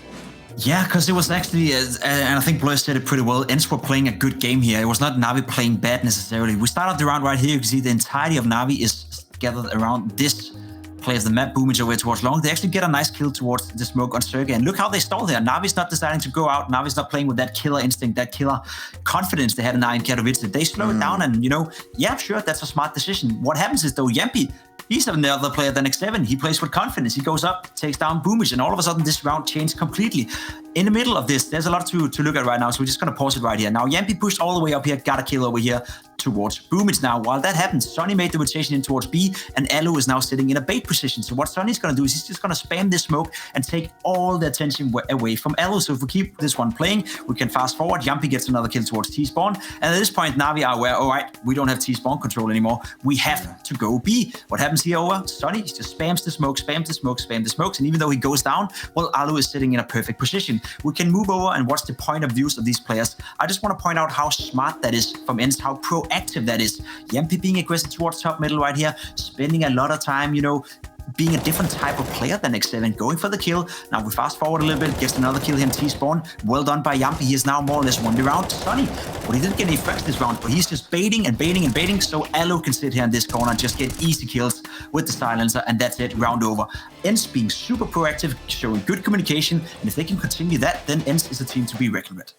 Yeah, because it was actually, and I think Blur said it pretty well, ENCE were playing a good game here. It was not NAVI playing bad necessarily. We started the round right here. You can see the entirety of NAVI is gathered around this play of the map, boomage away towards long. They actually get a nice kill towards the smoke on Sergey, and look how they stall there. NAVI's not deciding to go out. NAVI's not playing with that killer instinct, that killer confidence they had in Katowice. They slow it down, and yeah, sure, that's a smart decision. What happens is though, yampE, he's another player than X7. He plays with confidence. He goes up, takes down boomage, and all of a sudden this round changed completely. In the middle of this, there's a lot to look at right now, so we're just going to pause it right here. Now, yampE pushed all the way up here, got a kill over here towards boomage. Now, while that happens, Sonny made the rotation in towards B, and Alu is now sitting in a bait position. So what Sonny's going to do is he's just going to spam this smoke and take all the attention away from Alu. So if we keep this one playing, we can fast forward. yampE gets another kill towards T-spawn, and at this point, NAVI are aware, all right, we don't have T-spawn control anymore. We have to go B. What happens here over? Sonny just spams the smoke, spams the smoke, spams the smokes, and even though he goes down, well, Alu is sitting in a perfect position. We can move over and watch the point of views of these players. I just want to point out how smart that is from ENCE, how proactive that is. yampE being aggressive towards top middle right here, spending a lot of time, being a different type of player than X7, going for the kill. Now we fast forward a little bit, gets another kill here in T-spawn. Well done by yampE. He is now more or less won the round. Sonny, well, he didn't get any frags this round, but he's just baiting and baiting and baiting, so Alu can sit here in this corner and just get easy kills with the silencer, and that's it, round over. ENCE being super proactive, showing good communication, and if they can continue that, then ENCE is a team to be reckoned with.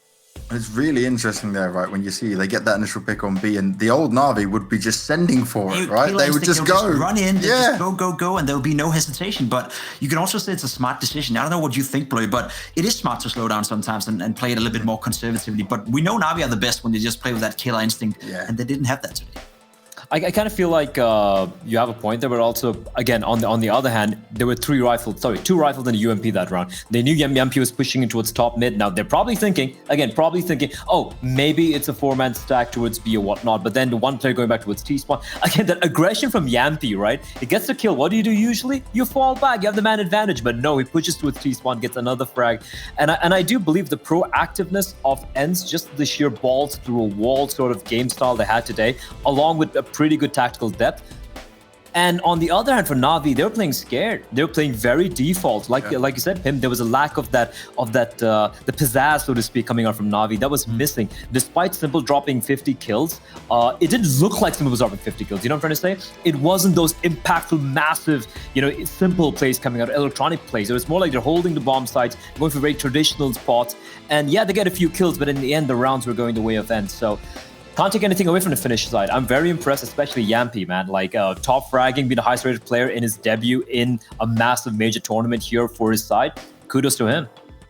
It's really interesting there, right? When you see they get that initial pick on B, and the old NAVI would be just sending for it, right? They would just go. Just run in, just go, and there will be no hesitation. But you can also say it's a smart decision. I don't know what you think, Blue, but it is smart to slow down sometimes and play it a little bit more conservatively. But we know NAVI are the best when they just play with that killer instinct, and they didn't have that today. I kind of feel like you have a point there, but also, again, on the other hand, there were two rifles and a UMP that round. They knew yampE was pushing in towards top mid. Now they're probably thinking, oh, maybe it's a 4-man stack towards B or whatnot. But then the one player going back towards T-spawn. Again, that aggression from yampE, right? It gets the kill. What do you do usually? You fall back. You have the man advantage. But no, he pushes towards T-spawn, gets another frag. And I do believe the proactiveness of ENCE, just the sheer balls through a wall sort of game style they had today, along with a pretty good tactical depth. And on the other hand, for NAVI, they were playing scared. They were playing very default. Like you said, Pim, there was a lack of the pizzazz, so to speak, coming out from NAVI. That was missing. Despite Simple dropping 50 kills, it didn't look like Simple was dropping 50 kills. You know what I'm trying to say? It wasn't those impactful, massive, Simple plays coming out, electronic plays. It was more like they're holding the bomb sites, going for very traditional spots. And yeah, they get a few kills, but in the end, the rounds were going the way of ENCE. So can't take anything away from the finish side. I'm very impressed, especially yampE, man. Like top fragging, being the highest rated player in his debut in a massive major tournament here for his side. Kudos to him.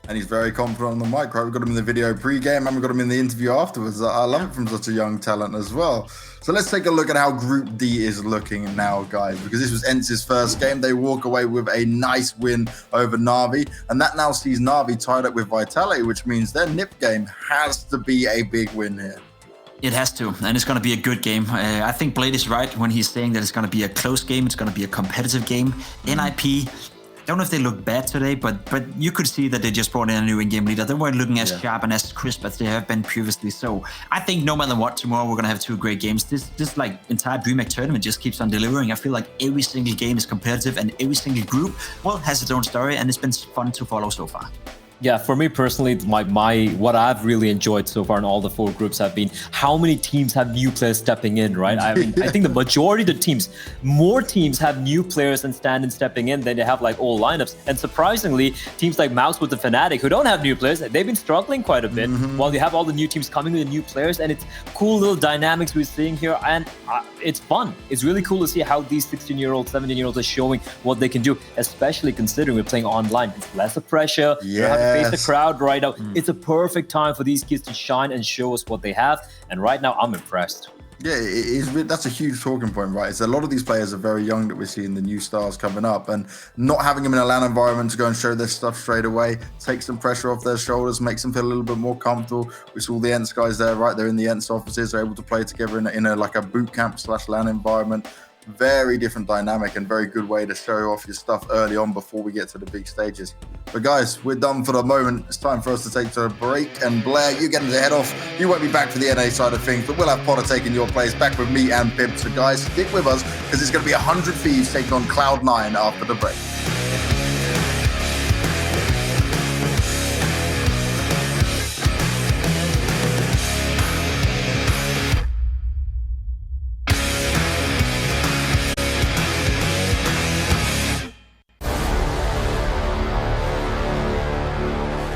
And he's very confident on the mic, right? We've got him in the video pre-game and we've got him in the interview afterwards. I love it from such a young talent as well. So let's take a look at how Group D is looking now, guys, because this was ENCE's first game. They walk away with a nice win over NAVI, and that now sees NAVI tied up with Vitality, which means their NIP game has to be a big win here. It has to, and it's going to be a good game. I think Blade is right when he's saying that it's going to be a close game. It's going to be a competitive game. NIP, I don't know if they look bad today, but you could see that they just brought in a new in-game leader. They weren't looking as sharp and as crisp as they have been previously. So I think no matter what, tomorrow we're going to have 2 great games. This like entire DreamHack tournament just keeps on delivering. I feel like every single game is competitive and every single group, well, has its own story, and it's been fun to follow so far. Yeah, for me personally, what I've really enjoyed so far in all the 4 groups have been how many teams have new players stepping in, right? I mean, I think the majority of the teams, more teams have new players and stand-in stepping in than they have like old lineups. And surprisingly, teams like Mouse with the Fnatic, who don't have new players, they've been struggling quite a bit, while you have all the new teams coming with new players. And it's cool little dynamics we're seeing here, and it's fun. It's really cool to see how these 16-year-olds, 17-year-olds are showing what they can do, especially considering we're playing online. It's less of pressure. Yeah. Face the crowd right now. It's a perfect time for these kids to shine and show us what they have. And right now, I'm impressed. Yeah, that's a huge talking point, right? It's a lot of these players are very young that we're seeing the new stars coming up, and not having them in a LAN environment to go and show their stuff straight away takes some pressure off their shoulders, makes them feel a little bit more comfortable. We saw the ENCE guys there, right? They're in the ENCE offices, they're able to play together in a like a boot camp / LAN environment. Very different dynamic and very good way to show off your stuff early on before we get to the big stages. But guys, we're done for the moment. It's time for us to take a break. And Blair, you getting to head off. You won't be back for the NA side of things, but we'll have Potter taking your place back with me and Pip. So guys, stick with us because it's going to be 100 Thieves taking on Cloud9 after the break.